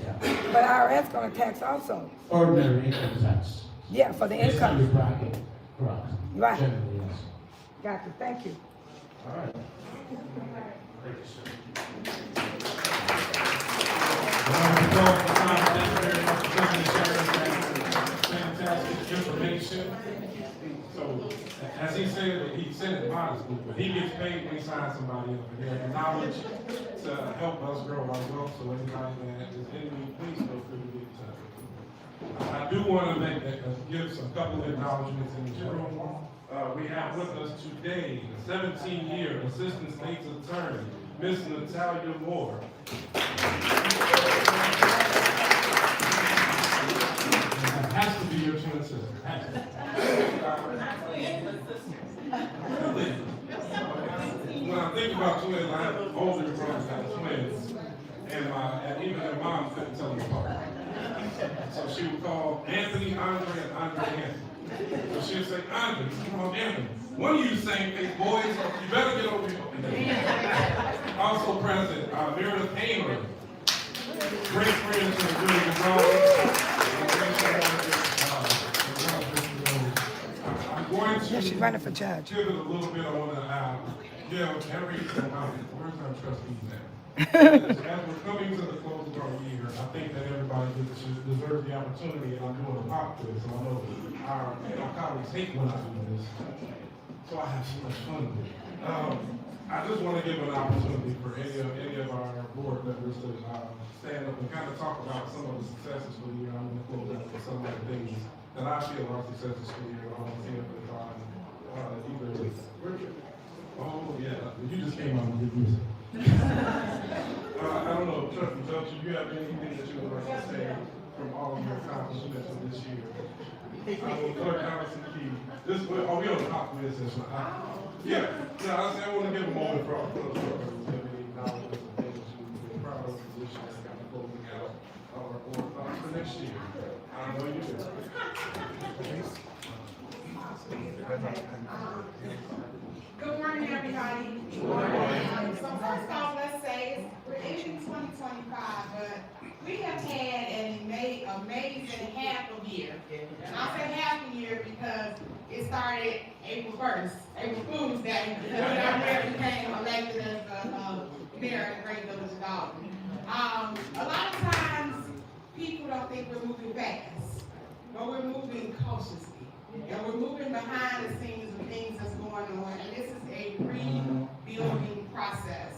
But IRS gonna tax also. ordinary income tax. Yeah, for the It's on your income. bracket, correct? Right. Generally, yes. Got you, thank you. All right. Fantastic information. So, as he said it modestly, but he gets paid when he signs somebody up. And he has the knowledge to help us grow our wealth. So anybody that is in me, please feel free to get in touch. I do want to give some couple of acknowledgments in the room. We have with us today the 17-year Assistant State's Attorney, Miss Natalia Moore. Has to be your twin sister. Has to. When I think about twins, I have older brothers that are twins, and even their mom couldn't tell them apart. So she would call Anthony, Andre, and Andre Anthony. So she would say, Andre, come on, Anthony. One of you same face boys, you better get over here. Also present, Meredith Hamer. Great friends and a really good brother. I'm going to Yeah, she's running for judge. give it a little bit. I want to give every where's our trustees at? As we're coming to the close of our year, I think that everybody deserves the opportunity, and I'm doing a pop quiz, so I know our colleagues hate when I do this, so I have so much fun with it. I just want to give an opportunity for any of our board members to stand up and kind of talk about some of the successes for the year. I'm going to close out with some of the things that I feel are successes for the year. I want to see if it's on oh yeah, you just came on with good music. I don't know, Trustee Township, you have anything that you would like to say from all of your accomplishments of this year? Clerk Allison Key, we on the top of this session. I want to give a moment for all the clerks who have any knowledge of the things that you've been proud of, position that's got to closing out or for next year. I know you do. Good morning, everybody. Good morning. So first off, let's say we're in 2025, but we have had an amazing half a year. And I say half a year because because it started April 1st, April Fool's Day, when I really became elected as the mayor of the Great Village of Dolton. A lot of times, people don't think we're moving fast, but we're moving cautiously. And we're moving behind the scenes of things that's going on, and this is a rebuilding process.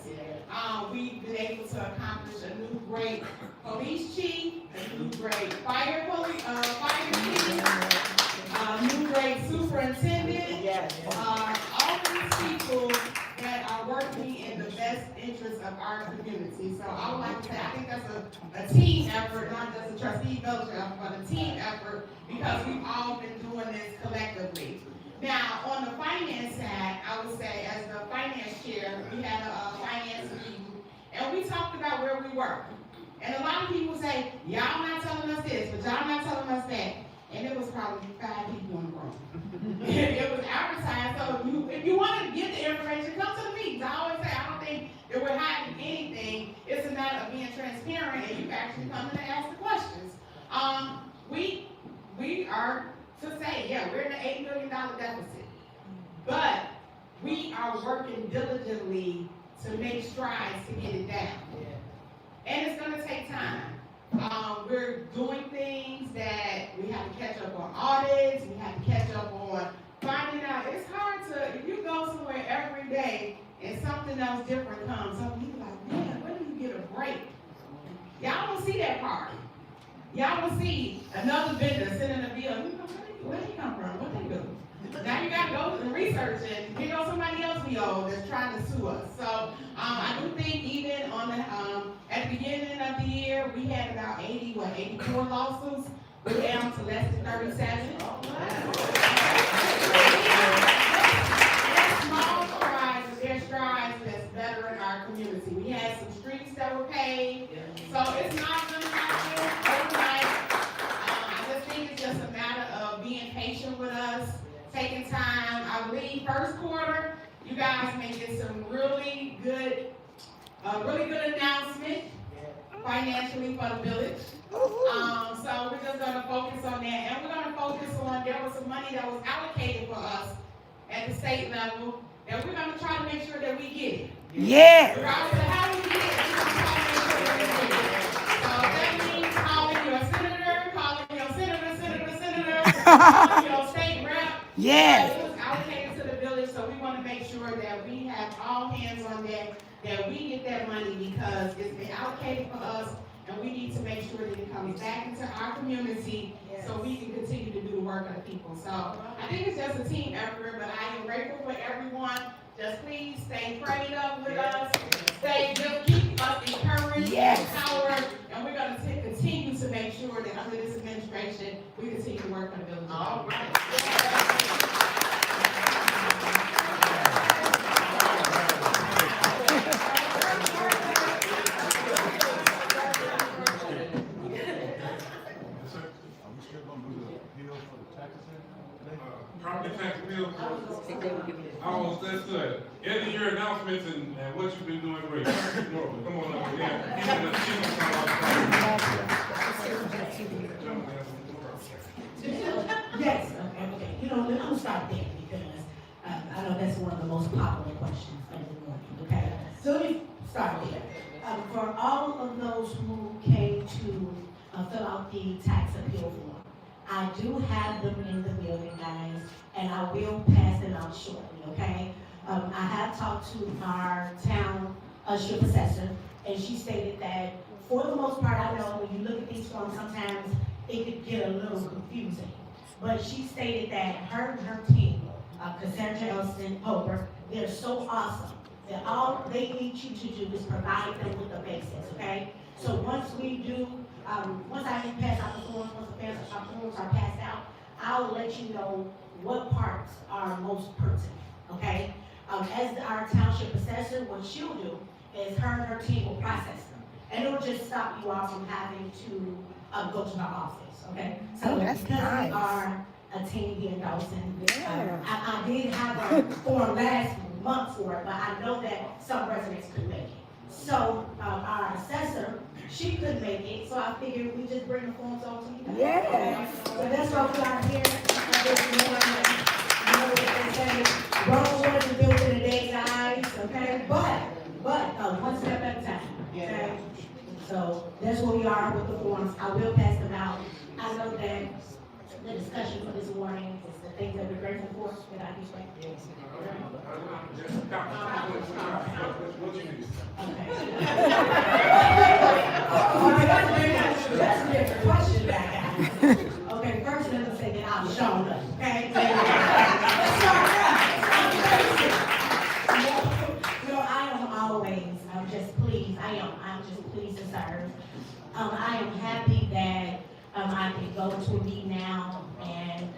We've been able to accomplish a new great police chief, a new great fire chief, new great superintendent. Yes. All these people that are working in the best interest of our community. So I would like to say, I think that's a team effort, not just a trustee fellowship, but a team effort, because we've all been doing this collectively. Now, on the finance side, I would say, as the finance chair, we had a finance meeting, and we talked about where we were. And a lot of people say, y'all not telling us this, but y'all not telling us that. And it was probably 5 people in the room. It was advertised, so if you want to get the information, come to the meetings. I always say, I don't think that we're hiding anything. It's a matter of being transparent, and you actually come in and ask the questions. We are to say, yeah, we're in an $8 million deficit, but we are working diligently to make strides to get it down. And it's going to take time. We're doing things that we have to catch up on audits, we have to catch up on finding out. It's hard to, if you go somewhere every day and something else different comes up, you're like, man, when do you get a break? Y'all don't see that part. Y'all will see another vendor sitting in a bill. Where did he come from? What they do? Now you got to go and research and pick up somebody else we owe that's trying to sue us. So I do think even on the at the beginning of the year, we had about 84 lawsuits. We're down to less than 37. There's small strides, but there's strides that's better in our community. We had some streets that were paved, so it's not going to happen overnight. I just think it's just a matter of being patient with us, taking time. I believe first quarter, you guys may get some really good announcement financially for the village. So we're just going to focus on that, and we're going to focus on, there was some money that was allocated for us at the state level, and we're going to try to make sure that we get it. Yes. Regardless of how we get it, we're going to try to make sure that we get it. So that means calling your senator, calling your state rep. Yes. It was allocated to the village, so we want to make sure that we have all hands on deck, that we get that money, because it's been allocated for us, and we need to make sure that it comes back into our community, so we can continue to do the work of the people. So I think it's just a team effort, but I am grateful for everyone. Just please stay prayed up with us. Just keep us encouraged, empowered, and we're going to continue to make sure that under this administration, we continue to work on the village. All right. Property tax bill, that's good. End of year announcements and what you've been doing great. Norman, come on up here. Yes, okay. You know, I'm gonna start there because I know that's one of the most popular questions of the morning, okay? So let me start there. For all of those who came to fill out the tax appeal form, I do have them in the building, guys, and I will pass them out shortly, okay? I have talked to our township assessor, and she stated that for the most part, I know when you look at these forms, sometimes it could get a little confusing. But she stated that her and her team, Cassandra Elston Poper, they're so awesome that all they need you to do is provide them with the basics, okay? So once we do, once I pass out the forms, once the forms are passed out, I'll let you know what parts are most pertinent, okay? As our township assessor, what she'll do is her and her team will process them. And it'll just stop you all from having to go to the office, okay? So that's because nice. we are a team here in Dolton, Yeah. I did have a form last month for it, but I know that some residents couldn't make it. So, our assessor, she couldn't make it, so I figured we just bring the forms over to you guys. Yes. So that's why we are here. This morning. You know what they say, Rome wasn't built in a day's eyes, okay? But, one step at a time, okay? So that's where we are with the forms. I will pass them out. I know that the discussion for this morning is the things that we're grateful for. Did I do right? Yes. Okay. That's a different question back out. Okay, first let me say that I've shown up, okay? Let's start there. You know, I am always, I'm just pleased, I'm just pleased to serve. I am happy that I can go to a meeting now and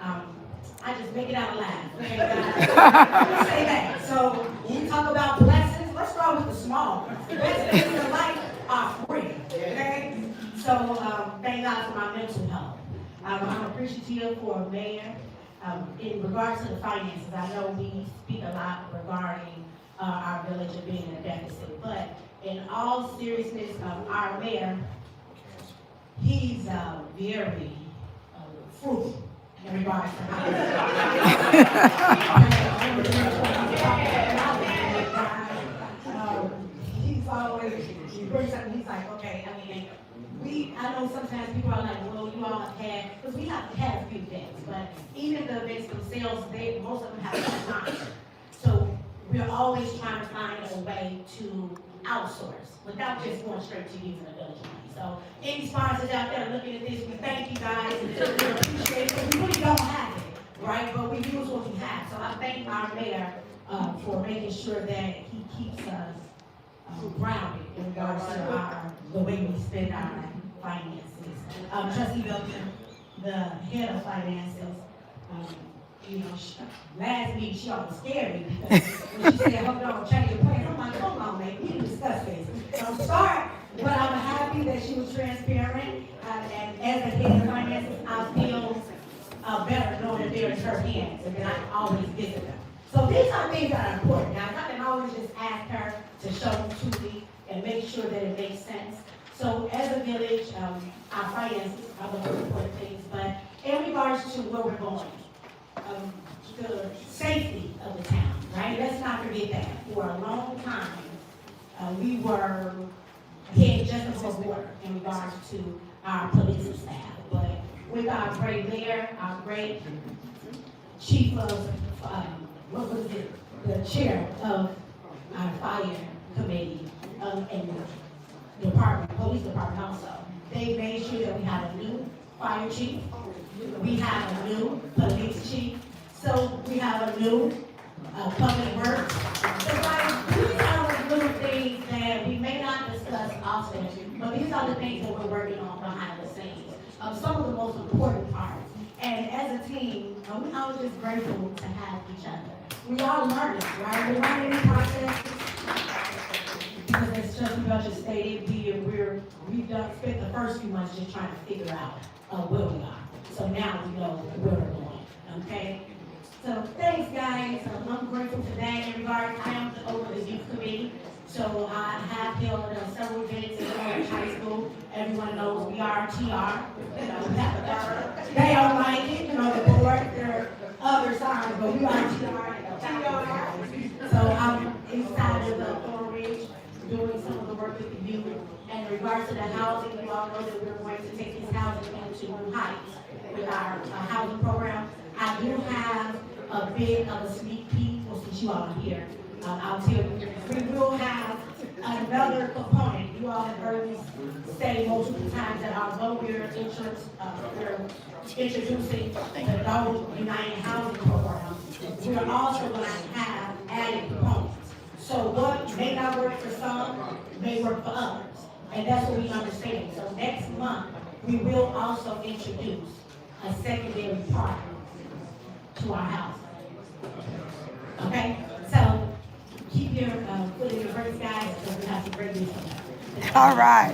I just make it out alive. Okay, guys? Say that. So when we talk about blessings, let's start with the small ones. The blessings in life are free. Okay? So thank God for my mental health. I'm appreciative for Mayor. In regards to the finances, I know we speak a lot regarding our village of being in a deficit, but in all seriousness, our mayor, he's very frugal in regards to he's always, he brings something, he's like, okay, I know sometimes people are like, well, you all have had, because we have had a few things, but even the events themselves, most of them have not. So we're always trying to find a way to outsource without just going straight to using the village money. So any sponsors out there looking at this, we thank you guys and we appreciate it. We really don't have it, right? But we use what we have. So I thank our mayor for making sure that he keeps us grounded in regards to the way we spend our finances. Trustee Dolton, the head of finances, you know, last week she almost scared me because when she said, hold on, change your plans, I'm like, come on, man, we need to discuss this. So I'm sorry, but I'm happy that she was transparent, and as a head of finances, I feel better knowing that they're in her hands and that I can always visit them. So these are things that are important. Now, I can always just ask her to show them to me and make sure that it makes sense. So as a village, our finances are the most important things, but in regards to where we're going, the safety of the town, right? Let's not forget that. For a long time, we were headed just above water in regards to our police staff. But with our great mayor, our great chief of, the chair of our fire committee, and department, police department also, they made sure that we had a new fire chief, we have a new police chief, so we have a new public works. So like, these are the little things that we may not discuss often, but these are the things that we're working on behind the scenes. Some of the most important parts. And as a team, we're all just grateful to have each other. We all learning, right? We're learning the process. Because as Trustee Belcher stated, we've spent the first few months just trying to figure out where we are. So now we know where we're going, okay? So thanks, guys. I'm grateful for that. In regards, I am over the youth committee. So I have held several events in Orange High School. Everyone knows we are TR. You know, they don't like it, you know, the board, there are other signs, but we are TR. So I'm inside of the Thornton doing some of the work with the youth. And in regards to the housing, you all know that we're going to take this housing into new heights with our housing program. I do have a bit of a sneak peek, well, since you all are here, I'll tell you, we will have another component. You all have heard me say multiple times that although we're introducing the Dolton United Housing Program, we're also going to have added components. So what may not work for some, may work for others. And that's what we understand. So next month, we will also introduce a secondary part to our house. Okay? So keep your foot in your brakes, guys, because we have some great news. All right.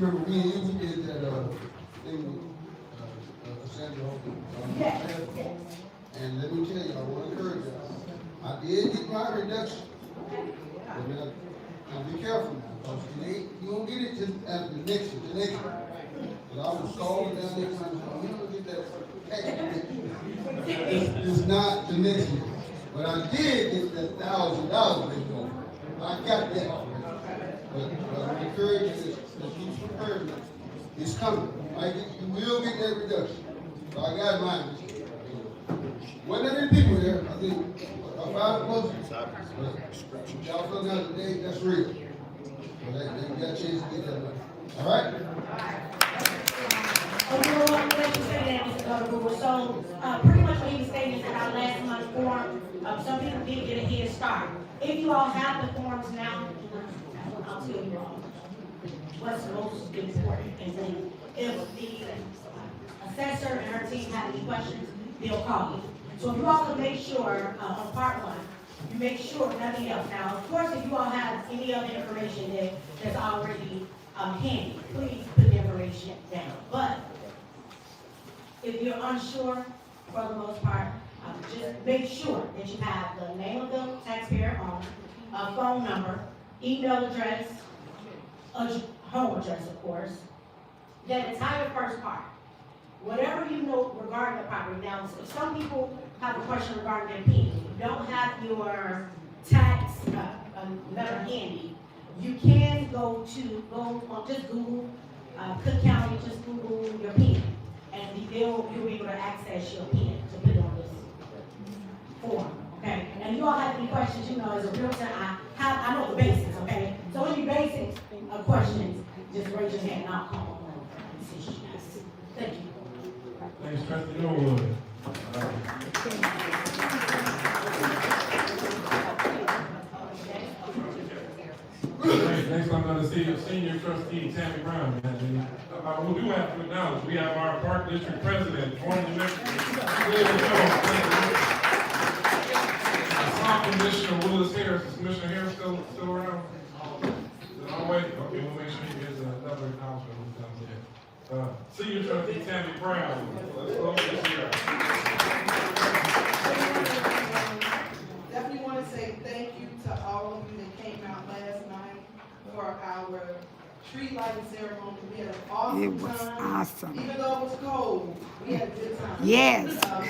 remember we did that, thing with, Sandra Hogan. Yes. And let me tell you, I want to encourage you. I did get my reduction. But now be careful now, because you don't get it just after the next year, the next year. But I was calling down there trying to say, you don't get that tax reduction. It's not the next year. But I did get that $1,000 left over. I got that already. But I encourage you to keep prepared. It's coming. You will get that reduction. So I got mine. Wasn't that many people there? I think about 5 plus. But y'all found out today that's real. So they got a chance to get that money. All right? Okay, well, I'm glad you said that, Mr. Butterworth. So, pretty much what he was saying is that our last month's form, some people did get a head start. If you all have the forms now, I'll tell you all what's most important. And then if the assessor and her team have any questions, they'll call you. So if you all can make sure, on part 1, you make sure nothing else. Now, of course, if you all have any other information that's already handy, please put the information down. But if you're unsure, for the most part, just make sure that you have the name of the taxpayer on, a phone number, email address, home address, of course, that entire first part. Whatever you know regarding the property. Now, some people have a question regarding their PIN. If you don't have your tax letter handy, you can go on just Google Cook County, just Google your PIN, and you'll be able to access your PIN to put it on this form. Okay, and if you all have any questions, you know, as a realtor, I know the basics. Okay, so any basic questions, just raise your hand and I'll call on. Thank you. Thanks, Trustee Norwood. Next, I'm going to see Senior Trustee Tammy Brown. We do have to acknowledge we have our Park District President, Thornton Illinois. Commissioner Willis Harris. Is Commissioner Harris still around? Oh, wait. Okay, we'll make sure he gets another acknowledgement when he comes in. Senior Trustee Tammy Brown. Let's close this year. Definitely want to say thank you to all of you that came out last night for our tree lighting ceremony. We had an awesome It was time. awesome. Even though it was cold, we had a good time. Yes.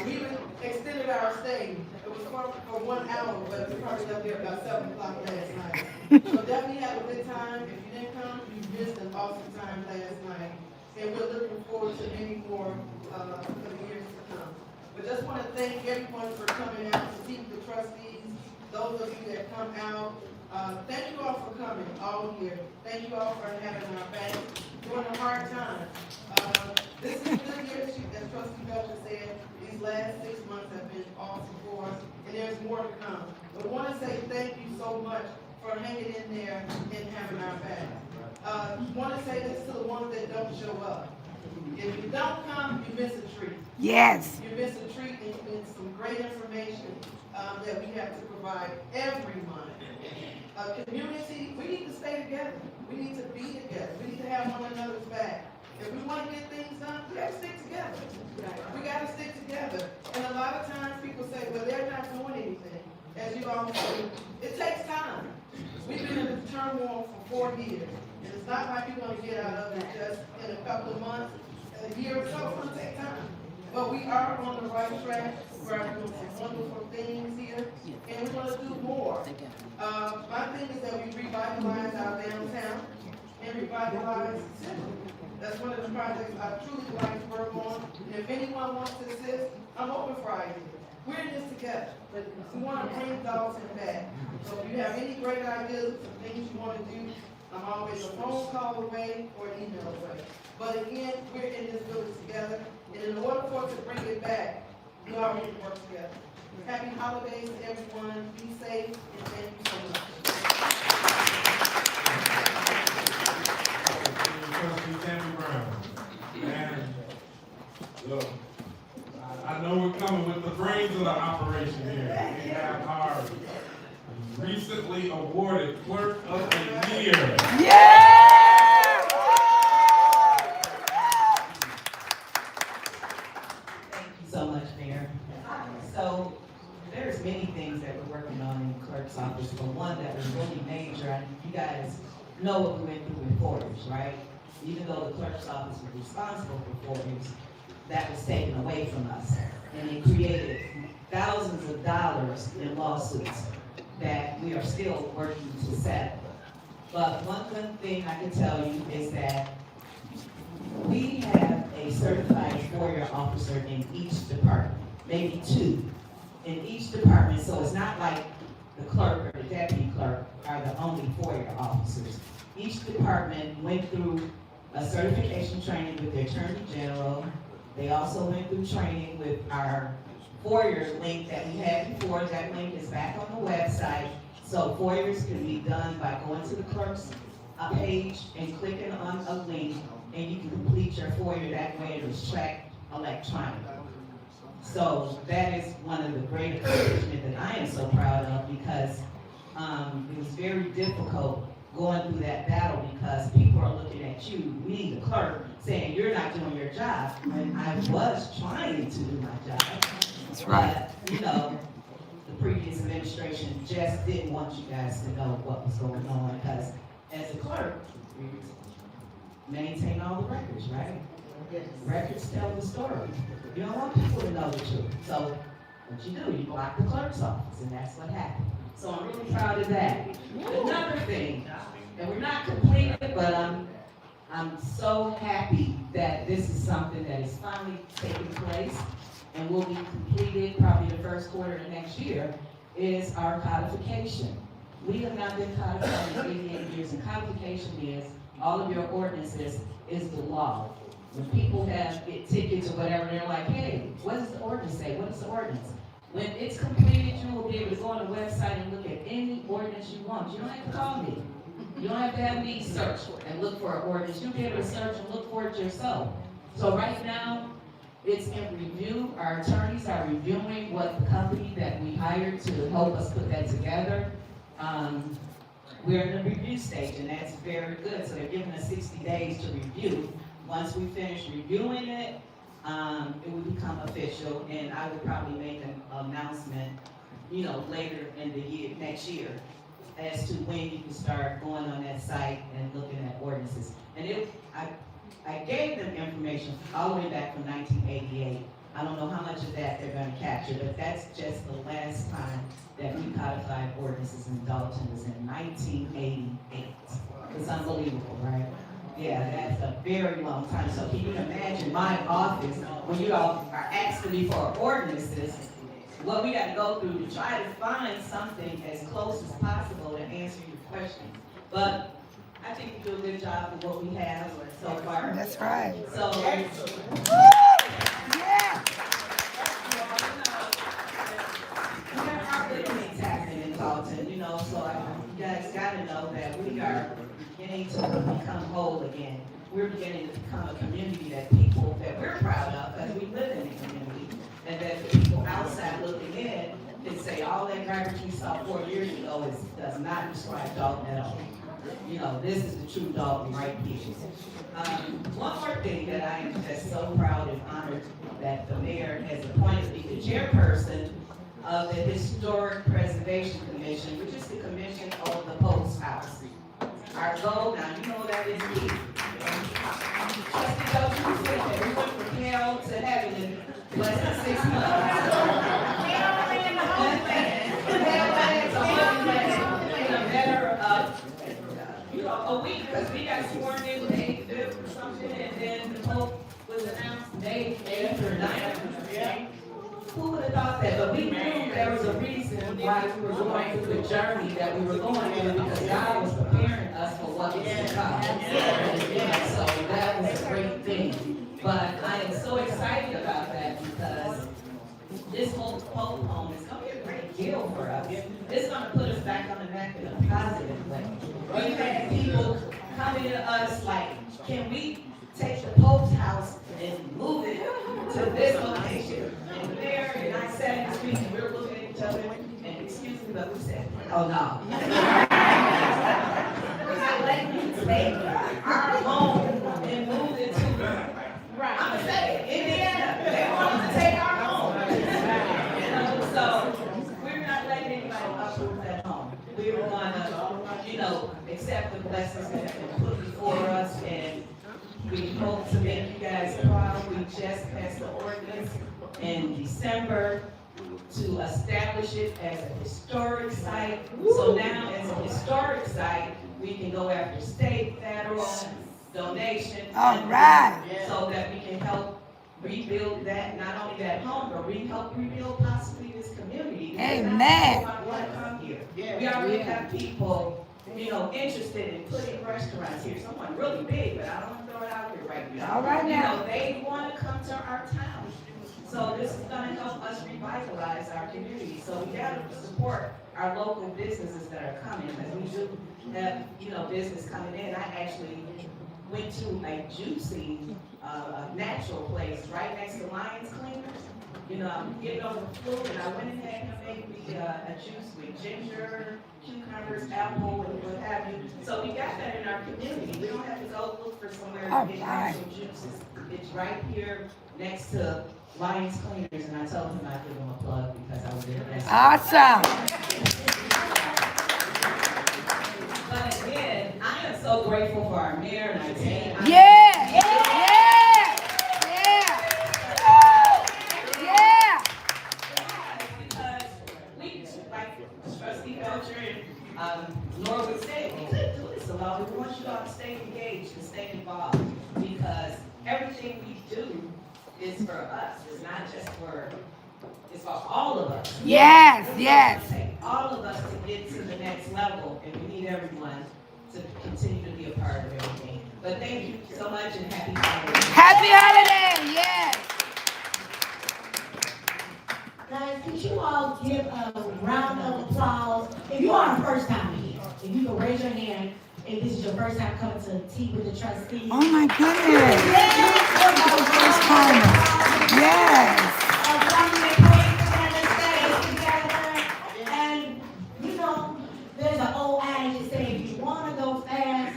We even extended our stay. It was for 1 hour, but we probably left there about 7 o'clock last night. So definitely had a good time. If you didn't come, you missed an awesome time last night. And we're looking forward to many more for the years to come. But just want to thank everyone for coming out, to keep the trustees, those of you that come out. Thank you all for coming all year. Thank you all for having our back during a hard time. This is a good year, as Trustee Belcher said. These last 6 months have been awesome for us, and there's more to come. But I want to say thank you so much for hanging in there and having our back. I want to say this to the ones that don't show up. If you don't come, you miss a treat. Yes. You miss a treat and some great information that we have to provide everyone. Community, we need to stay together. We need to be together. We need to have one another's back. If we want to get things done, we got to stick together. We got to stick together. And a lot of times people say, well, they're not doing anything. As you all know, it takes time. We've been in this turmoil for 4 years. And it's not like you're going to get out of it just in a couple of months, a year or so. It's going to take time. But we are on the right track. We're doing some wonderful things here. And we're going to do more. My thing is that we revitalize our downtown and revitalize the city. That's one of the projects I truly like to work on. And if anyone wants to assist, I'm open for ideas. We're in this together. We want to bring Dolton back. So if you have any great ideas, some things you want to do, I'm always a phone call away or an email away. But again, we're in this village together. And in order for us to bring it back, we all need to work together. Happy holidays, everyone. Be safe, and thank you so much. Trustee Tammy Brown. And look, I know we're coming with the brains of the operation here. We have our recently awarded Clerk of the Year. Yeah! even though the clerk's office was responsible for 4 years, that was taken away from us. And it created thousands of dollars in lawsuits that we are still working to settle. But one good thing I can tell you is that we have a certified FOIA officer in each department, maybe 2 in each department, so it's not like the clerk or the deputy clerk are the only FOIA officers. Each department went through a certification training with the Attorney General. They also went through training with our FOIA link that we had before. That link is back on the website. So FOIAs can be done by going to the clerk's page and clicking on a link, and you can complete your FOIA that way. It is tracked electronically. So that is one of the great accomplishments that I am so proud of, because it was very difficult going through that battle, because people are looking at you, me, the clerk, saying you're not doing your job, when I was trying to do my job. That's right. But, you know, the previous administration just didn't want you guys to know what was going on, because as a clerk, we maintain all the records, right? Records tell the story. You don't want people to know the truth. So what you do, you block the clerk's office, and that's what happened. So I'm really proud of that. Another thing, and we're not completed, but I'm so happy that this is something that is finally taking place and will be completed probably the first quarter of next year, is our codification. We have not been codified in 88 years, and codification is all of your ordinances is the law. When people get tickets or whatever, they're like, hey, what does the ordinance say? What is the ordinance? When it's completed, you will be able to go on the website and look at any ordinance you want. You don't have to call me. You don't have to have me search and look for an ordinance. You'll be able to search and look for it yourself. So right now, it's in review. Our attorneys are reviewing what the company that we hired to help us put that together. We're in the review stage, and that's very good. So they're giving us 60 days to review. Once we finish reviewing it, it will become official, and I would probably make an announcement, you know, later in the year, next year, as to when you can start going on that site and looking at ordinances. And I gave them information all the way back from 1988. I don't know how much of that they're going to capture, but that's just the last time that we codified ordinances in Dolton was in 1988. It's unbelievable, right? Yeah, that's a very long time. So can you imagine my office, when you all are asking me for ordinances, what we got to go through to try to find something as close as possible to answer your questions. But I think we do a good job with what we have so far. That's right. So, Yeah. Our good things happening in Dolton, you know, so you guys got to know that we are beginning to become whole again. We're beginning to become a community that we're proud of, because we live in a community, and that the people outside looking in can say all that garbage we saw 4 years ago does not describe Dolton at all. You know, this is the true Dolton right here. One more thing that I am just so proud and honored that the mayor has appointed me the chairperson of the Historic Preservation Commission, which is the commission of the Pope's House. Our goal, now you know that is me. Trustee Dolton said that we went from hell to heaven in less than 6 months. In a matter of, a week, because we got sworn in with 85th or something, and then the Pope was announced day after night. Who would have thought that? But we knew there was a reason why we were going through the journey that we were going through, because God was preparing us for what was to come. And so that was a great thing. But I am so excited about that, because this whole Pope home is going to be a great deal for us. It's going to put us back on the map in a positive way. We've had people coming to us like, can we take the Pope's house and move it to this location? And there, and I sat in the street, and we were looking at each other, and excuse me, but we said, oh no. We're not letting you take our home and move it to, right. I'm going to say it, Indiana, they want us to take our home. You know, so we're not letting anybody uproot that home. We were going to, you know, accept the blessings that have been put before us, and We hope to make you guys proud. We just passed the ordinance in December to establish it as a historic site. So now, as a historic site, we can go after state, federal, donation. All right. So that we can help rebuild that, not only that home, but help rebuild possibly this community. Because not Amen. everyone wanna come here. We already have people, interested in putting restaurants here, someone really big, but I don't wanna throw it out here right now. All right now. They wanna come to our town. So this is gonna help us revitalize our community. So we gotta support our local businesses that are coming, because we do have, business coming in. I actually went to a juicy, natural place right next to Lions Cleaners. I'm getting over the flu, and I went and had him make me a juice with ginger, cucumbers, apple, and what have you. So we got that in our community. We don't have to go look for somewhere to get natural juices. It's right here next to Lions Cleaners, and I told him I'd give him a plug because I was there. Awesome. But again, I am so grateful for our mayor and our team. Yeah. Because we, like Trustee Belcher and Laura would say, we couldn't do this alone. We want you all to stay engaged and stay involved, because everything we do is for us. It's not just it's for all of us. Yes. It's gonna take all of us to get to the next level, and we need everyone to continue to be a part of everything. But thank you so much, and happy holidays. Happy holiday. Yes. Guys, could you all give a round of applause? If you are the first time here, if you can raise your hand, if this is your first time coming to Tea with the Trustees. Oh my goodness. First time. Yes. And there's an old adage that says, if you want to go fast,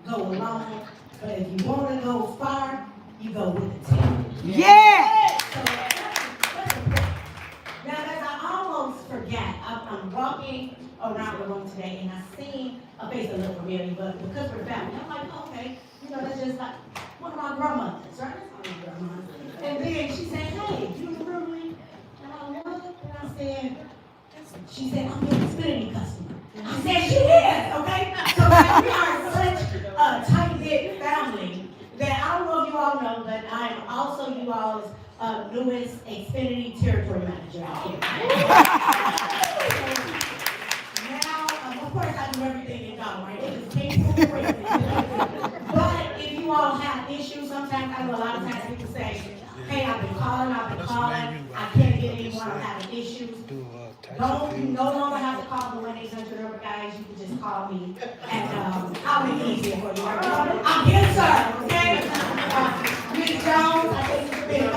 go alone. But if you want to go far, you go with the team. Yeah. So, now, as I almost forgot, I'm walking around the room today, and I seen a face that looked familiar, but because we're family, I'm like, okay, that's just like one of my grandmothers, right? That's my grandmother. And then she said, hey, you remember me? And I looked, and I said, she said, I'm your Xfinity customer. I said, she is, okay? So we are such a tight-knit family that I don't know if you all know, but I'm also you all's newest Xfinity territory manager out here. Now, of course, I do everything in dog, right? It is painful for crazy. But if you all have issues, sometimes I know a lot of times people say, hey, I've been calling, I can't get anyone, I'm having issues. You no longer have to call the 1-800 number, guys. You can just call me, and I'll make it easier for you. I'm here, sir. Okay. Ms. Jones, I think it's been. I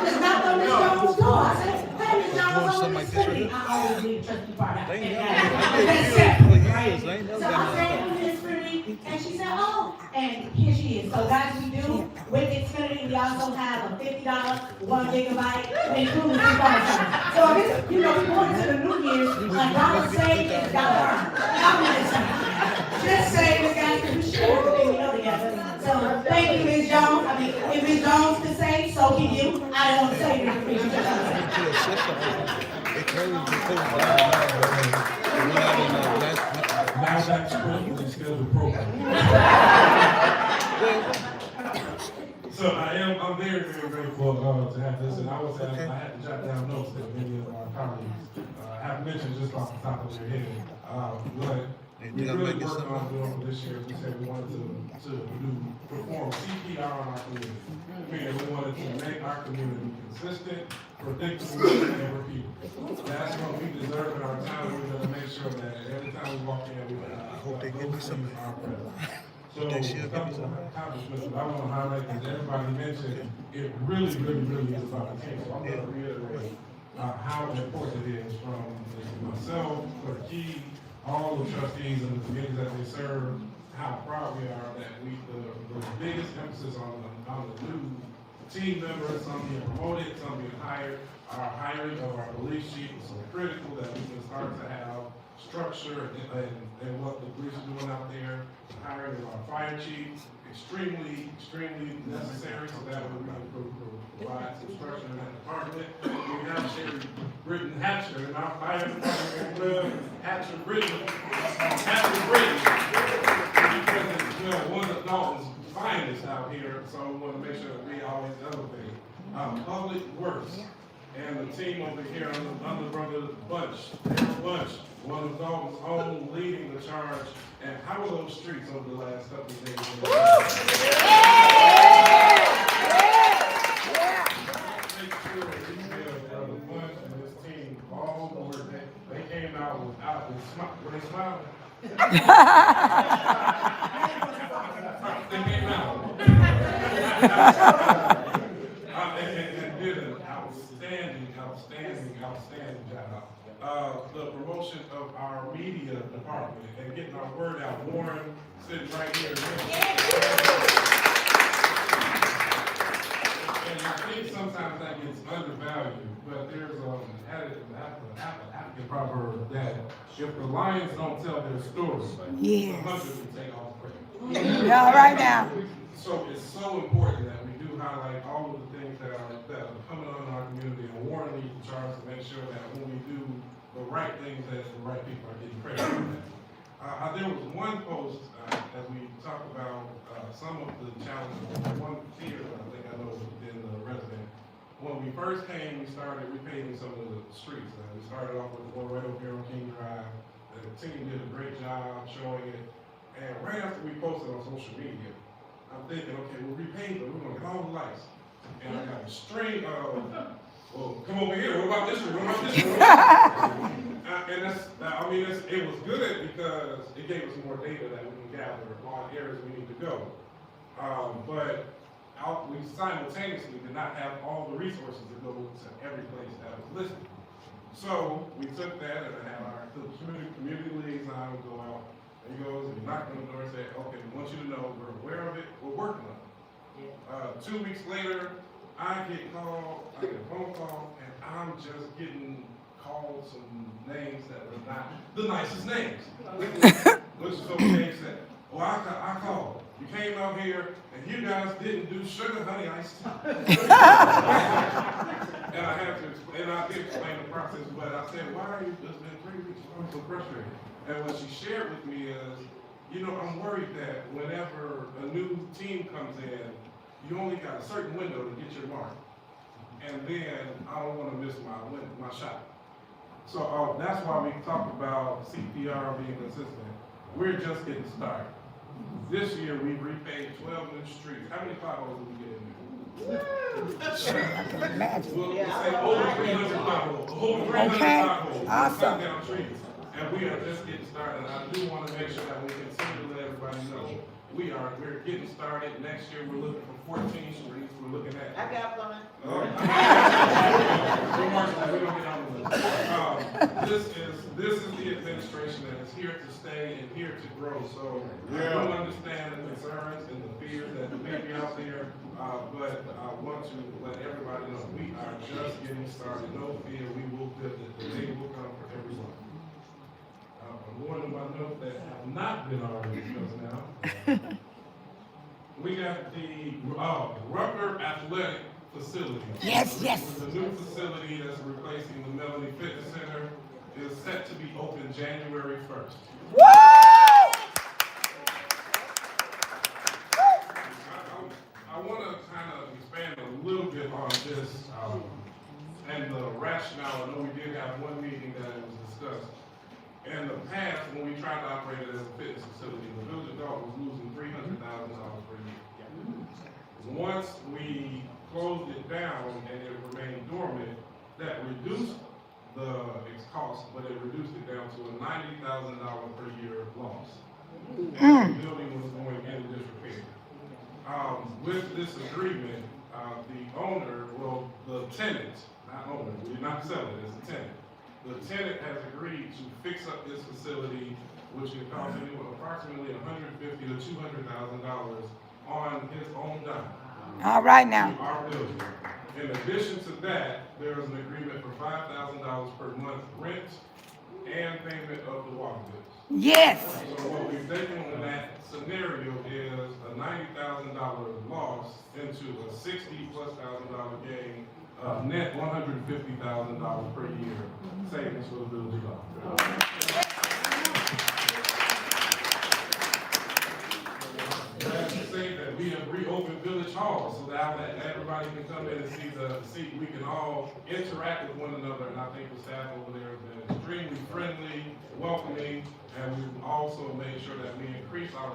just knocked on Ms. Jones' door. I said, "Hey, Ms. Jones, I'm Ms. Philly." I always leave the trustee part out. That's it, right? So I said, "I'm Ms. Philly," and she said, "Oh," and here she is. So guys, we do with Xfinity, we also have a $50 1 gigabyte, including the phone service. So if it's, we're going to the New Year's, $1 saved and $1 earned. I'm just saying. Just saying, this guys, because we share everything we know together. So thank you, Ms. Jones. I mean, if Ms. Jones can say, so can you. I don't want to say anything. Now that's currently still the program. So I'm very, very grateful to have this, and I had to jot down notes that many of my colleagues have mentioned just off the top of their head. But we really worked on doing for this year. We said we wanted to perform CPR on our community. Meaning we wanted to make our community consistent, predictable, and repeatable. That's what we deserve in our town. We're going to make sure that every time we walk in, we hope they give me some of our presence. So a couple of accomplishments that I want to highlight, because everybody mentioned, it really is about the team. So I'm going to reiterate how important it is from myself, for Key, all the trustees and the committees that they serve, how proud we are that the biggest emphasis on the new team members, some being promoted, some being hired, our hiring of our police chief is so critical that we can start to have structure and what the police are doing out there. Hiring of our fire chief, extremely necessary, so that we can provide some structure in that department. We have Sherry Britton Hatcher in our fire department. Hatcher Britton, because it's, one of Dalton's finest out here, so we want to make sure that we always elevate. Public Works and the team over here under Brother Bunch, one of Dalton's own, leading the charge. And how are those streets over the last couple of days? Make sure that you give Brother Bunch and his team all the work. They came out without were they smiling? They came out. And did an outstanding job. The promotion of our media department and getting our word out. Warren sitting right here. And I think sometimes that gets undervalued, but there's an African proverb that if the lions don't tell their story, the hunters will take all the credit. Yeah, right now. So it's so important that we do highlight all of the things that are coming on in our community, and Warren leads the charge to make sure that when we do the right things, that the right people are getting credit for that. There was one post as we talked about some of the challenges. One fear that I think I know within the resident. When we first came, we started repaving some of the streets. We started off with one right over here on King Drive. The team did a great job showing it. And right after we posted on social media, I'm thinking, okay, we'll repave it. We're going to get all the lights. And I got a string of, well, come over here. What about this one? What about this one? And it was good because it gave us more data that we can gather on areas we need to go. But we simultaneously did not have all the resources to go to every place that was listed. So we took that and I had our community liaison go out. And he goes and knocked on the door and said, okay, we want you to know we're aware of it, we're working on it. 2 weeks later, I get a phone call, and I'm just getting called some names that were not the nicest names. Which is okay, said, well, I called. You came out here, and you guys didn't do sugar honey iced tea. And I had to explain, and I did explain the process, but I said, why are you, it's been 3 weeks, I'm so frustrated. And what she shared with me is, I'm worried that whenever a new team comes in, you only got a certain window to get your mark. And then I don't want to miss my shot. So that's why we talked about CPR being consistent. We're just getting started. This year we've repaved 12 new streets. How many potholes did we get in there? We'll say over 300 potholes. Over 300 potholes. Awesome. Down trees. And we are just getting started. I do want to make sure that we continue to let everybody know we're getting started. Next year we're looking for 14 streets. We're looking at. I got one. We don't get on the list. This is the administration that is here to stay and here to grow. So I don't understand the concerns and the fears that may be out there, but I want to let everybody know we are just getting started. No fear, we will build it. The day will come for everyone. One of my notes that have not been already discussed now. We got the Rucker Athletic Facility. Yes. The new facility that's replacing the Melanie Fitness Center is set to be open January 1st. Woo! I want to kind of expand a little bit on this and the rationale. I know we did have one meeting that it was discussed. In the past, when we tried to operate it as a fitness facility, the village of Dalton was losing $300,000 per year. Once we closed it down and it remained dormant, that reduced its cost, but it reduced it down to a $90,000 per year loss. And the building was going into disrepair. With this agreement, the tenant, not owner, we did not sell it, it's a tenant. The tenant has agreed to fix up this facility, which could cost anyone approximately $150,000 to $200,000 on his own dime. All right now. Our building. In addition to that, there is an agreement for $5,000 per month rent and payment of the water bills. Yes. So what we've taken in that scenario is a $90,000 loss into a $60,000+ gain, net $150,000 per year savings for the village of Dolton. Glad to say that we have reopened Village Hall, so now that everybody can come in and see we can all interact with one another, and I think the staff over there has been extremely friendly, welcoming, and we've also made sure that we increase our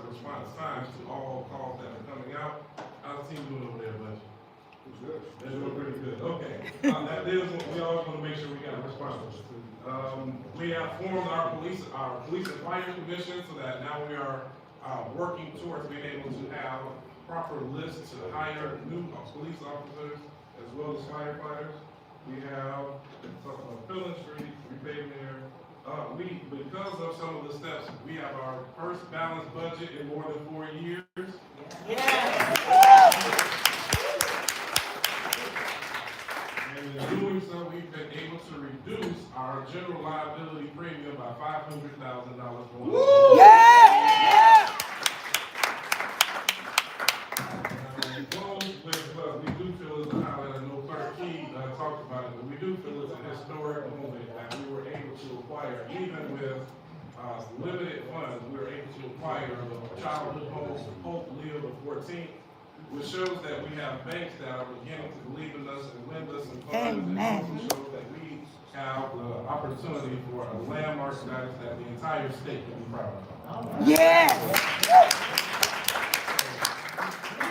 response times to all calls that are coming out. How's the team doing over there, Butch? Good. They're doing pretty good. Okay. That is what we always want to make sure we got a response. We have formed our police and fire commission, so that now we are working towards being able to have proper lists to hire new police officers as well as firefighters. We have Phillips Street, repaving there. Because of some of the steps, we have our first balanced budget in more than 4 years. And in doing so, we've been able to reduce our general liability premium by $500,000. Yeah. We do feel it's a highlight. I know Clerk Key talked about it, but we do feel it's a historic moment that we were able to acquire, even with limited funds. We were able to acquire the childhood home, Hope Leo the 14th, which shows that we have banks that are beginning to believe in us and lend us some funds. Amen. And also shows that we have the opportunity for a landmark status that the entire state can be proud of. Yes.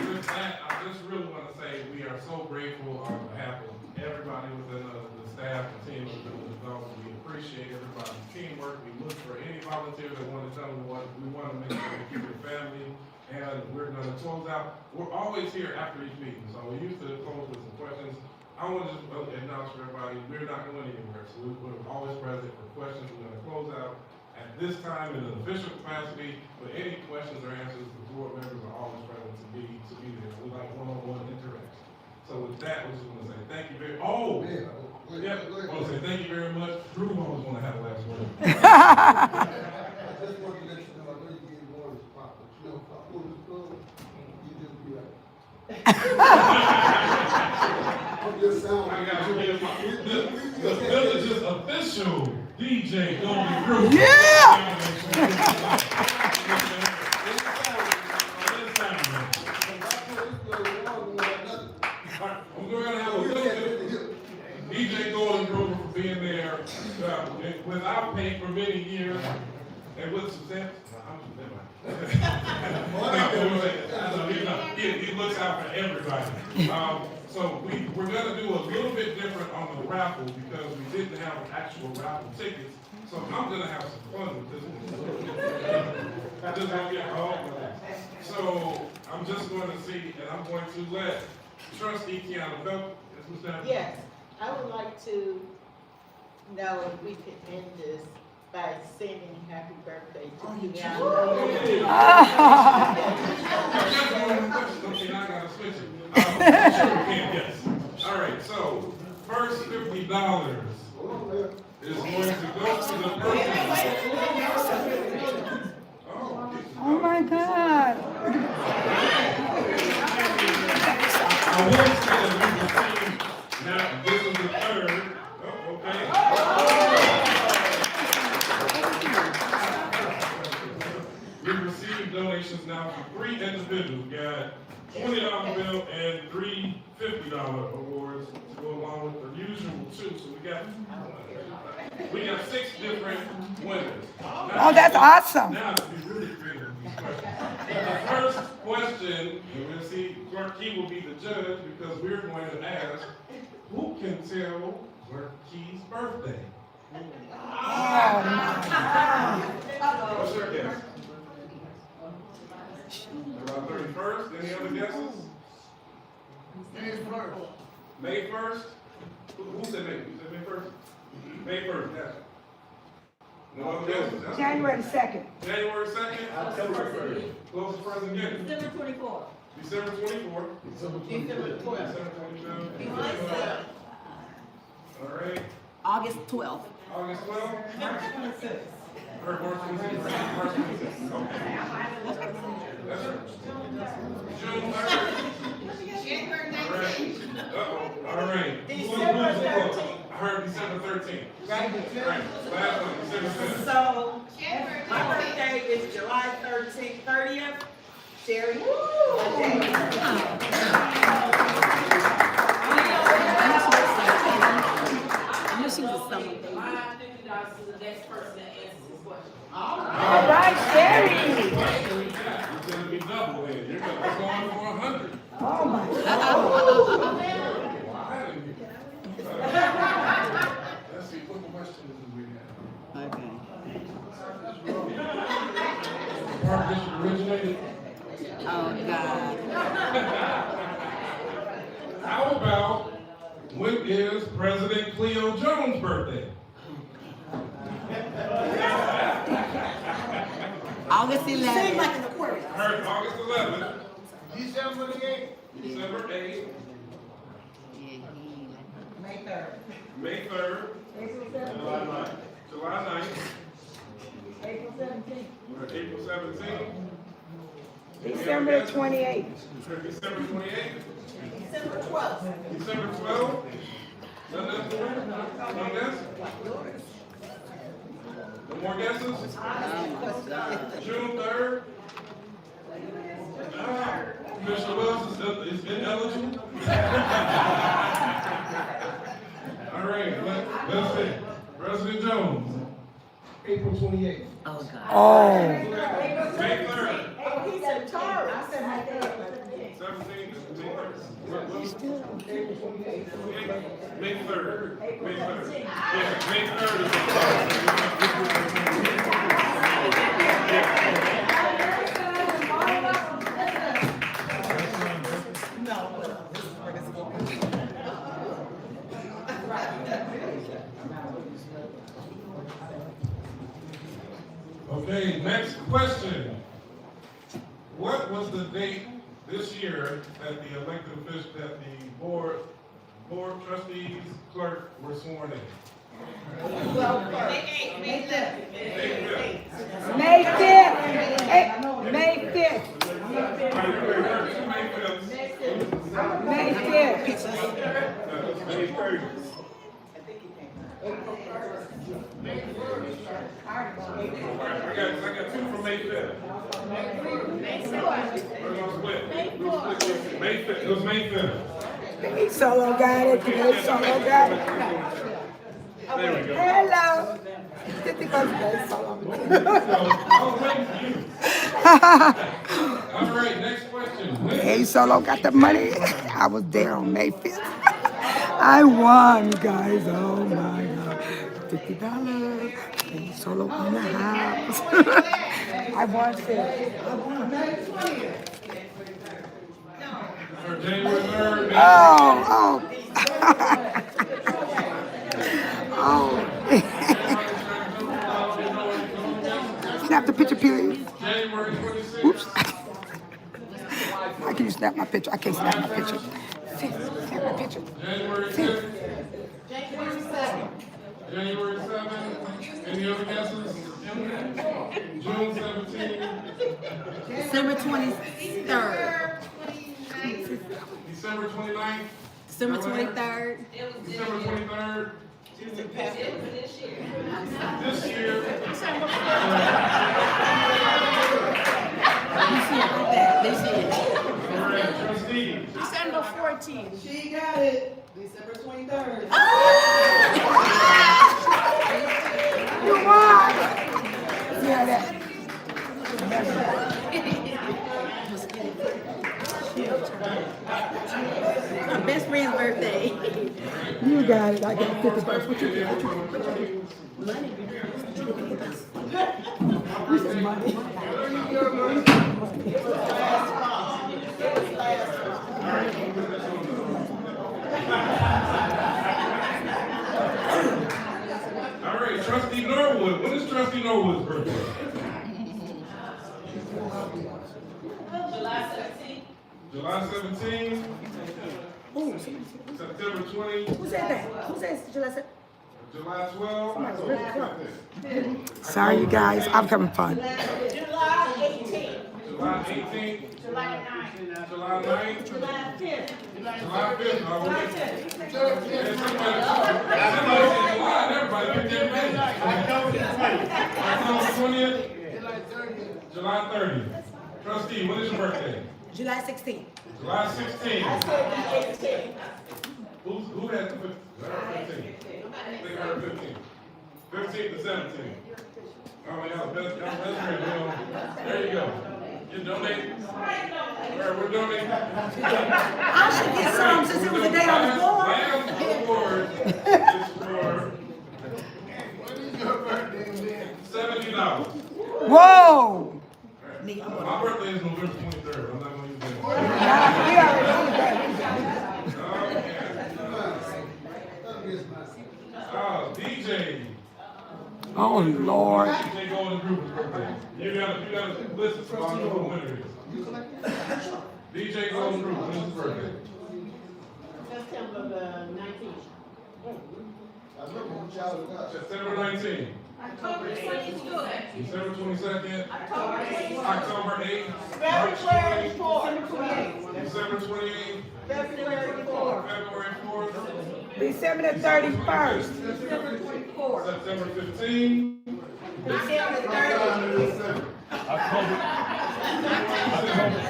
With that, I just really want to say we are so grateful on behalf of everybody within the staff and team of the village of Dolton. We appreciate everybody's teamwork. We look for any volunteer that want to tell me what we want to make sure we keep your family. And we're going to close out. We're always here after each meeting, so we used to close with some questions. I want to just announce for everybody, we're not going anywhere. So we're always present for questions. We're going to close out at this time in an official capacity, but any questions or answers, the board members are always present to be there. We like one-on-one interaction. So with that, we just want to say thank you very want to say thank you very much. Drew always want to have the last word. I just want to let you know, I know you gave more response, but you know, if I pull this close, you just be like. I'm just sounding. I got to give the village's official DJ Golden Group. Yeah. We're going to have a little bit. DJ Golden Group for being there without pay for many years and with some he looks out for everybody. So we're going to do a little bit different on the raffle because we didn't have actual raffle tickets. So I'm going to have some fun with this one. Just gonna get all of that. So I'm just going to see, and I'm going to let Trustee Kiana Belt. Yes, I would like to know if we could end this by singing happy birthday to Kiana. Okay, now I gotta switch it. Sure we can, yes. All right, so first $50 is going to go to the person. Oh my God. I will say that we received, now this is the third. Oh, okay. We received donations now from 3 individuals. We got $20 bill and 3 $50 awards to go along with the usual 2. So we got 6 different winners. Now, Oh, that's awesome. Now to be really creative with these questions. The first question, and we'll see, Clerk Key will be the judge because we're going to ask, who can tell Clerk Key's birthday? What's your guess? About 31st? Any other guesses? May 1st? Who said May? You said May 1st? May 1st, yes. No other guesses? Huh? January 2nd. January 2nd? October 1st. Closest person again. December 24th. December 24th. December 12th. December 27th. All right. August 12th. August 12th? Or March 26th? March 26th, okay. That's right. June 3rd? All right. Uh-oh, all right. December 13th. I heard December 13th. Right. Right, last one, December 5th. So, my birthday is July 30th. Sherry. All right, Sherry. You're gonna be double then. You're going for 100. Oh my God. Let's see, what questions do we have? Okay. Park District originated? Oh, God. How about, when is President Cleo Jones' birthday? August 11th. Heard August 11th, December the 8th. December 8th, May 3rd, July 9th, April 17th. December 28th. December 28th, December 12th. December 12th. None else? One guess? No more guesses? June 3rd? Mr. Wells is ineligible? All right, let's see. President Jones. April 28th. Oh. May 3rd. He said Taurus. 17th. May 3rd. May 3rd. Yeah, May 3rd is Okay, next question. What was the date this year that the elected officials, that the board trustees, clerk were sworn in? May 5th. May 5th. May 5th. May 5th. May 30th. I got two from May 5th. May 5th. It was May 5th. Hey, Solo got it. Hey, Solo got it. There we go. Hello. Hey, Solo. All right, next question. Hey, Solo got the money. I was there on May 5th. I won, you guys. Oh my God. $50. Hey, Solo in the house. I won it. I won. January 3rd. Oh. Oh. Snap the picture, please. January 26th. Oops. How can you snap my picture? I can't snap my picture. Snap my picture. January 6th. January 7th. Any other guesses? June 17th. December 23rd. December 29th. December 23rd. December 23rd. This year. This year. All right, trustees. December 14th. She got it. December 23rd. You won. Yeah, that. My best friend's birthday. You got it. I got $50. What you get? Money. You said money. All right, Trustee Norwood. When is Trustee Norwood's birthday? July 17th. July 17th. September 20. Who said that? Who said July 7th? July 12th. Sorry, you guys. I'm having fun. July 18th. July 18th. July 9th. July 9th. July 5th. July 5th. Oh, somebody said July, and everybody picked their name. October 20th. July 30th. Trustee, when is your birthday? July 16th. July 16th. I said the 18th. Who had the 15th? I think I heard 15th. 15th to 17th. Oh, y'all best friend. There you go. You donate. We're donating. I should get some since it was the day I was born. Last award is for $70. Whoa! My birthday is November 23rd. I'm not going to use that. DJ. Oh, Lord. DJ Golden Group's birthday. You gotta listen so I know who the winner is. DJ Golden Group, when is his birthday? September the 19th. September 19th. October 22nd. December 22nd. October 22nd. October 8th. February 4th. December 28th. February 4th. February 4th. December the 31st. December 24th. September 15th. December 30th. October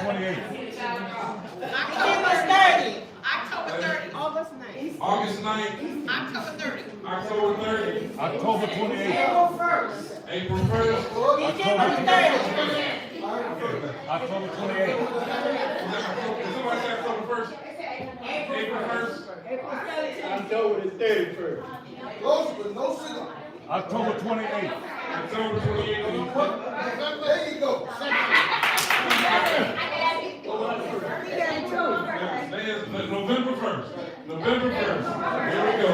28th. December 30th. October 30th. August 9th. August 9th. October 30th. October 30th. October 28th. April 1st. April 1st. December 30th. October 28th. Somebody say October 1st. April 1st. April 17th. Close, but no cigar. October 28th. October 28th. There you go. Today is November 1st. November 1st. Here we go.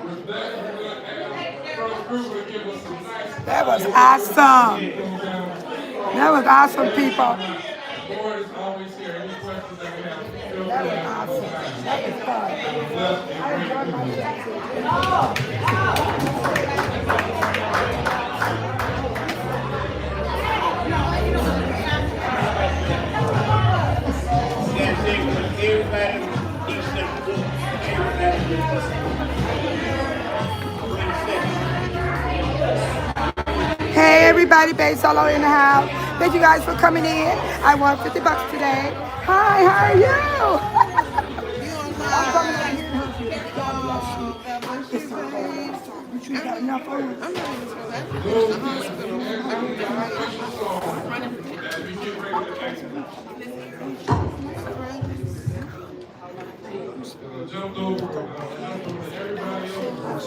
With that, we're going to ask Brother Kruger to give us some nice. That was awesome. That was awesome, people. The board is always here. Any questions that we have, feel free That to was ask. awesome. That was fun. Blessed and I enjoyed great Hey everybody, Bay Solo in the house. Thank you guys for coming in. I won $50 today. Hi, how are you? I'm coming out here and help you. God bless you. It's so cold. You got enough food? As we get ready to exit. Jumped over everybody else.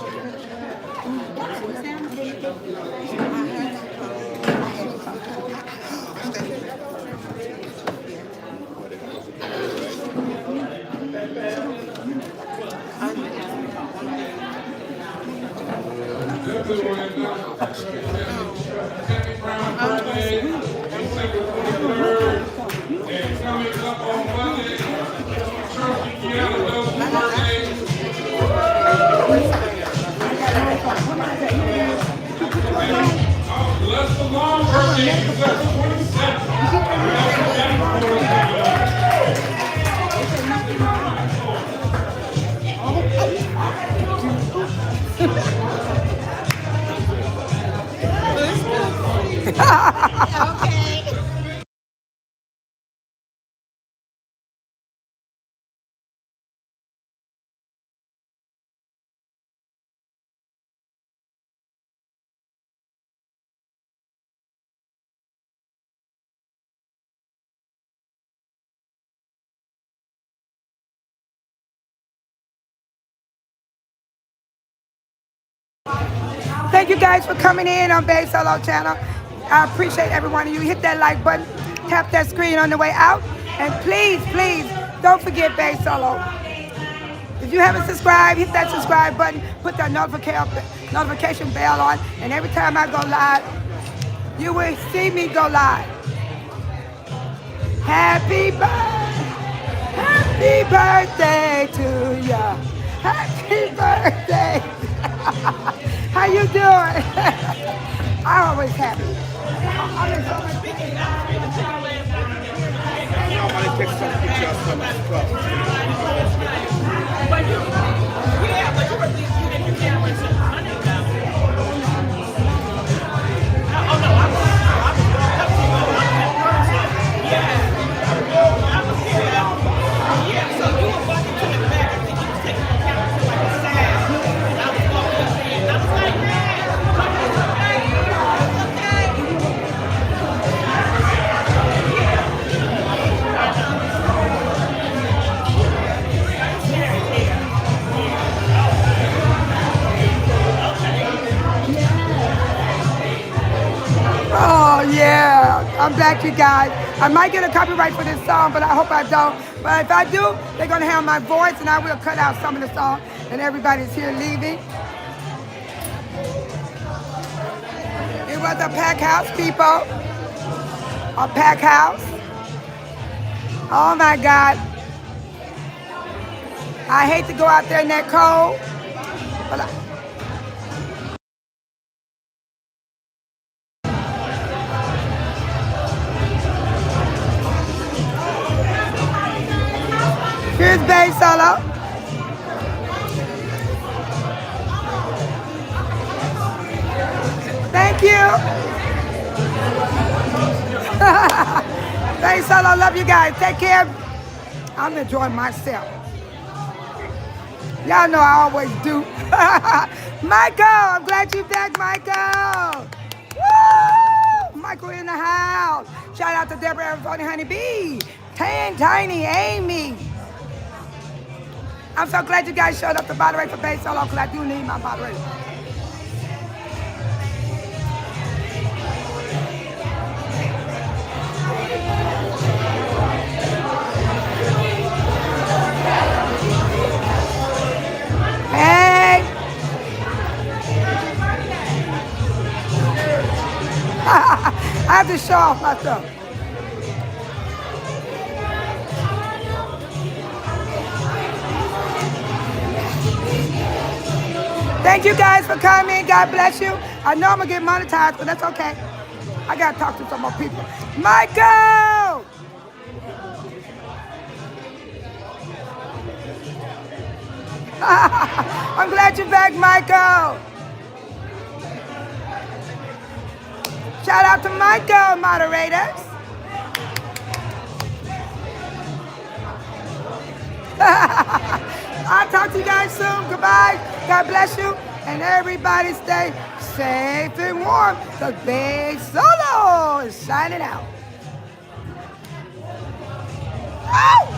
Definitely want to Happy Brown birthday, December 23rd, and coming up on Monday, Church Kiana Dolton's birthday. Bless the long birthday, December 27th. Okay. Thank you guys for coming in on Bay Solo channel. I appreciate every one of you. Hit that like button, tap that screen on the way out, and please, please don't forget Bay Solo. If you haven't subscribed, hit that subscribe button, put that notification bell on, and every time I go live, you will see me go live. Happy birthday! Happy birthday to ya. Happy birthday. How you doing? I'm always happy. I'm in so much pain. Normally take some pictures of some stuff. Oh yeah, I'm back, you guys. I might get a copyright for this song, but I hope I don't. But if I do, they're gonna have my voice, and I will cut out some of the song. And everybody's here leaving. It was a pack house, people. A pack house. Oh my God. I hate to go out there in that cold, but here's Bay Solo. Thank you. Bay Solo, love you guys. Take care. I'm enjoying myself. Y'all know I always do. Michael, I'm glad you're back, Michael. Woo! Michael in the house. Shout out to Deborah, Arizona, Honey Bee, Tan, Tiny, Amy. I'm so glad you guys showed up to moderate for Bay Solo, because I do need my moderation. Hey! I have to show off myself. Thank you guys for coming. God bless you. I know I'm going to get monetized, but that's okay. I got to talk to some more people. Michael! I'm glad you're back, Michael. Shout out to Michael, moderators. I'll talk to you guys soon. Goodbye. God bless you. And everybody stay safe and warm. The Big Solo is signing out. Oh!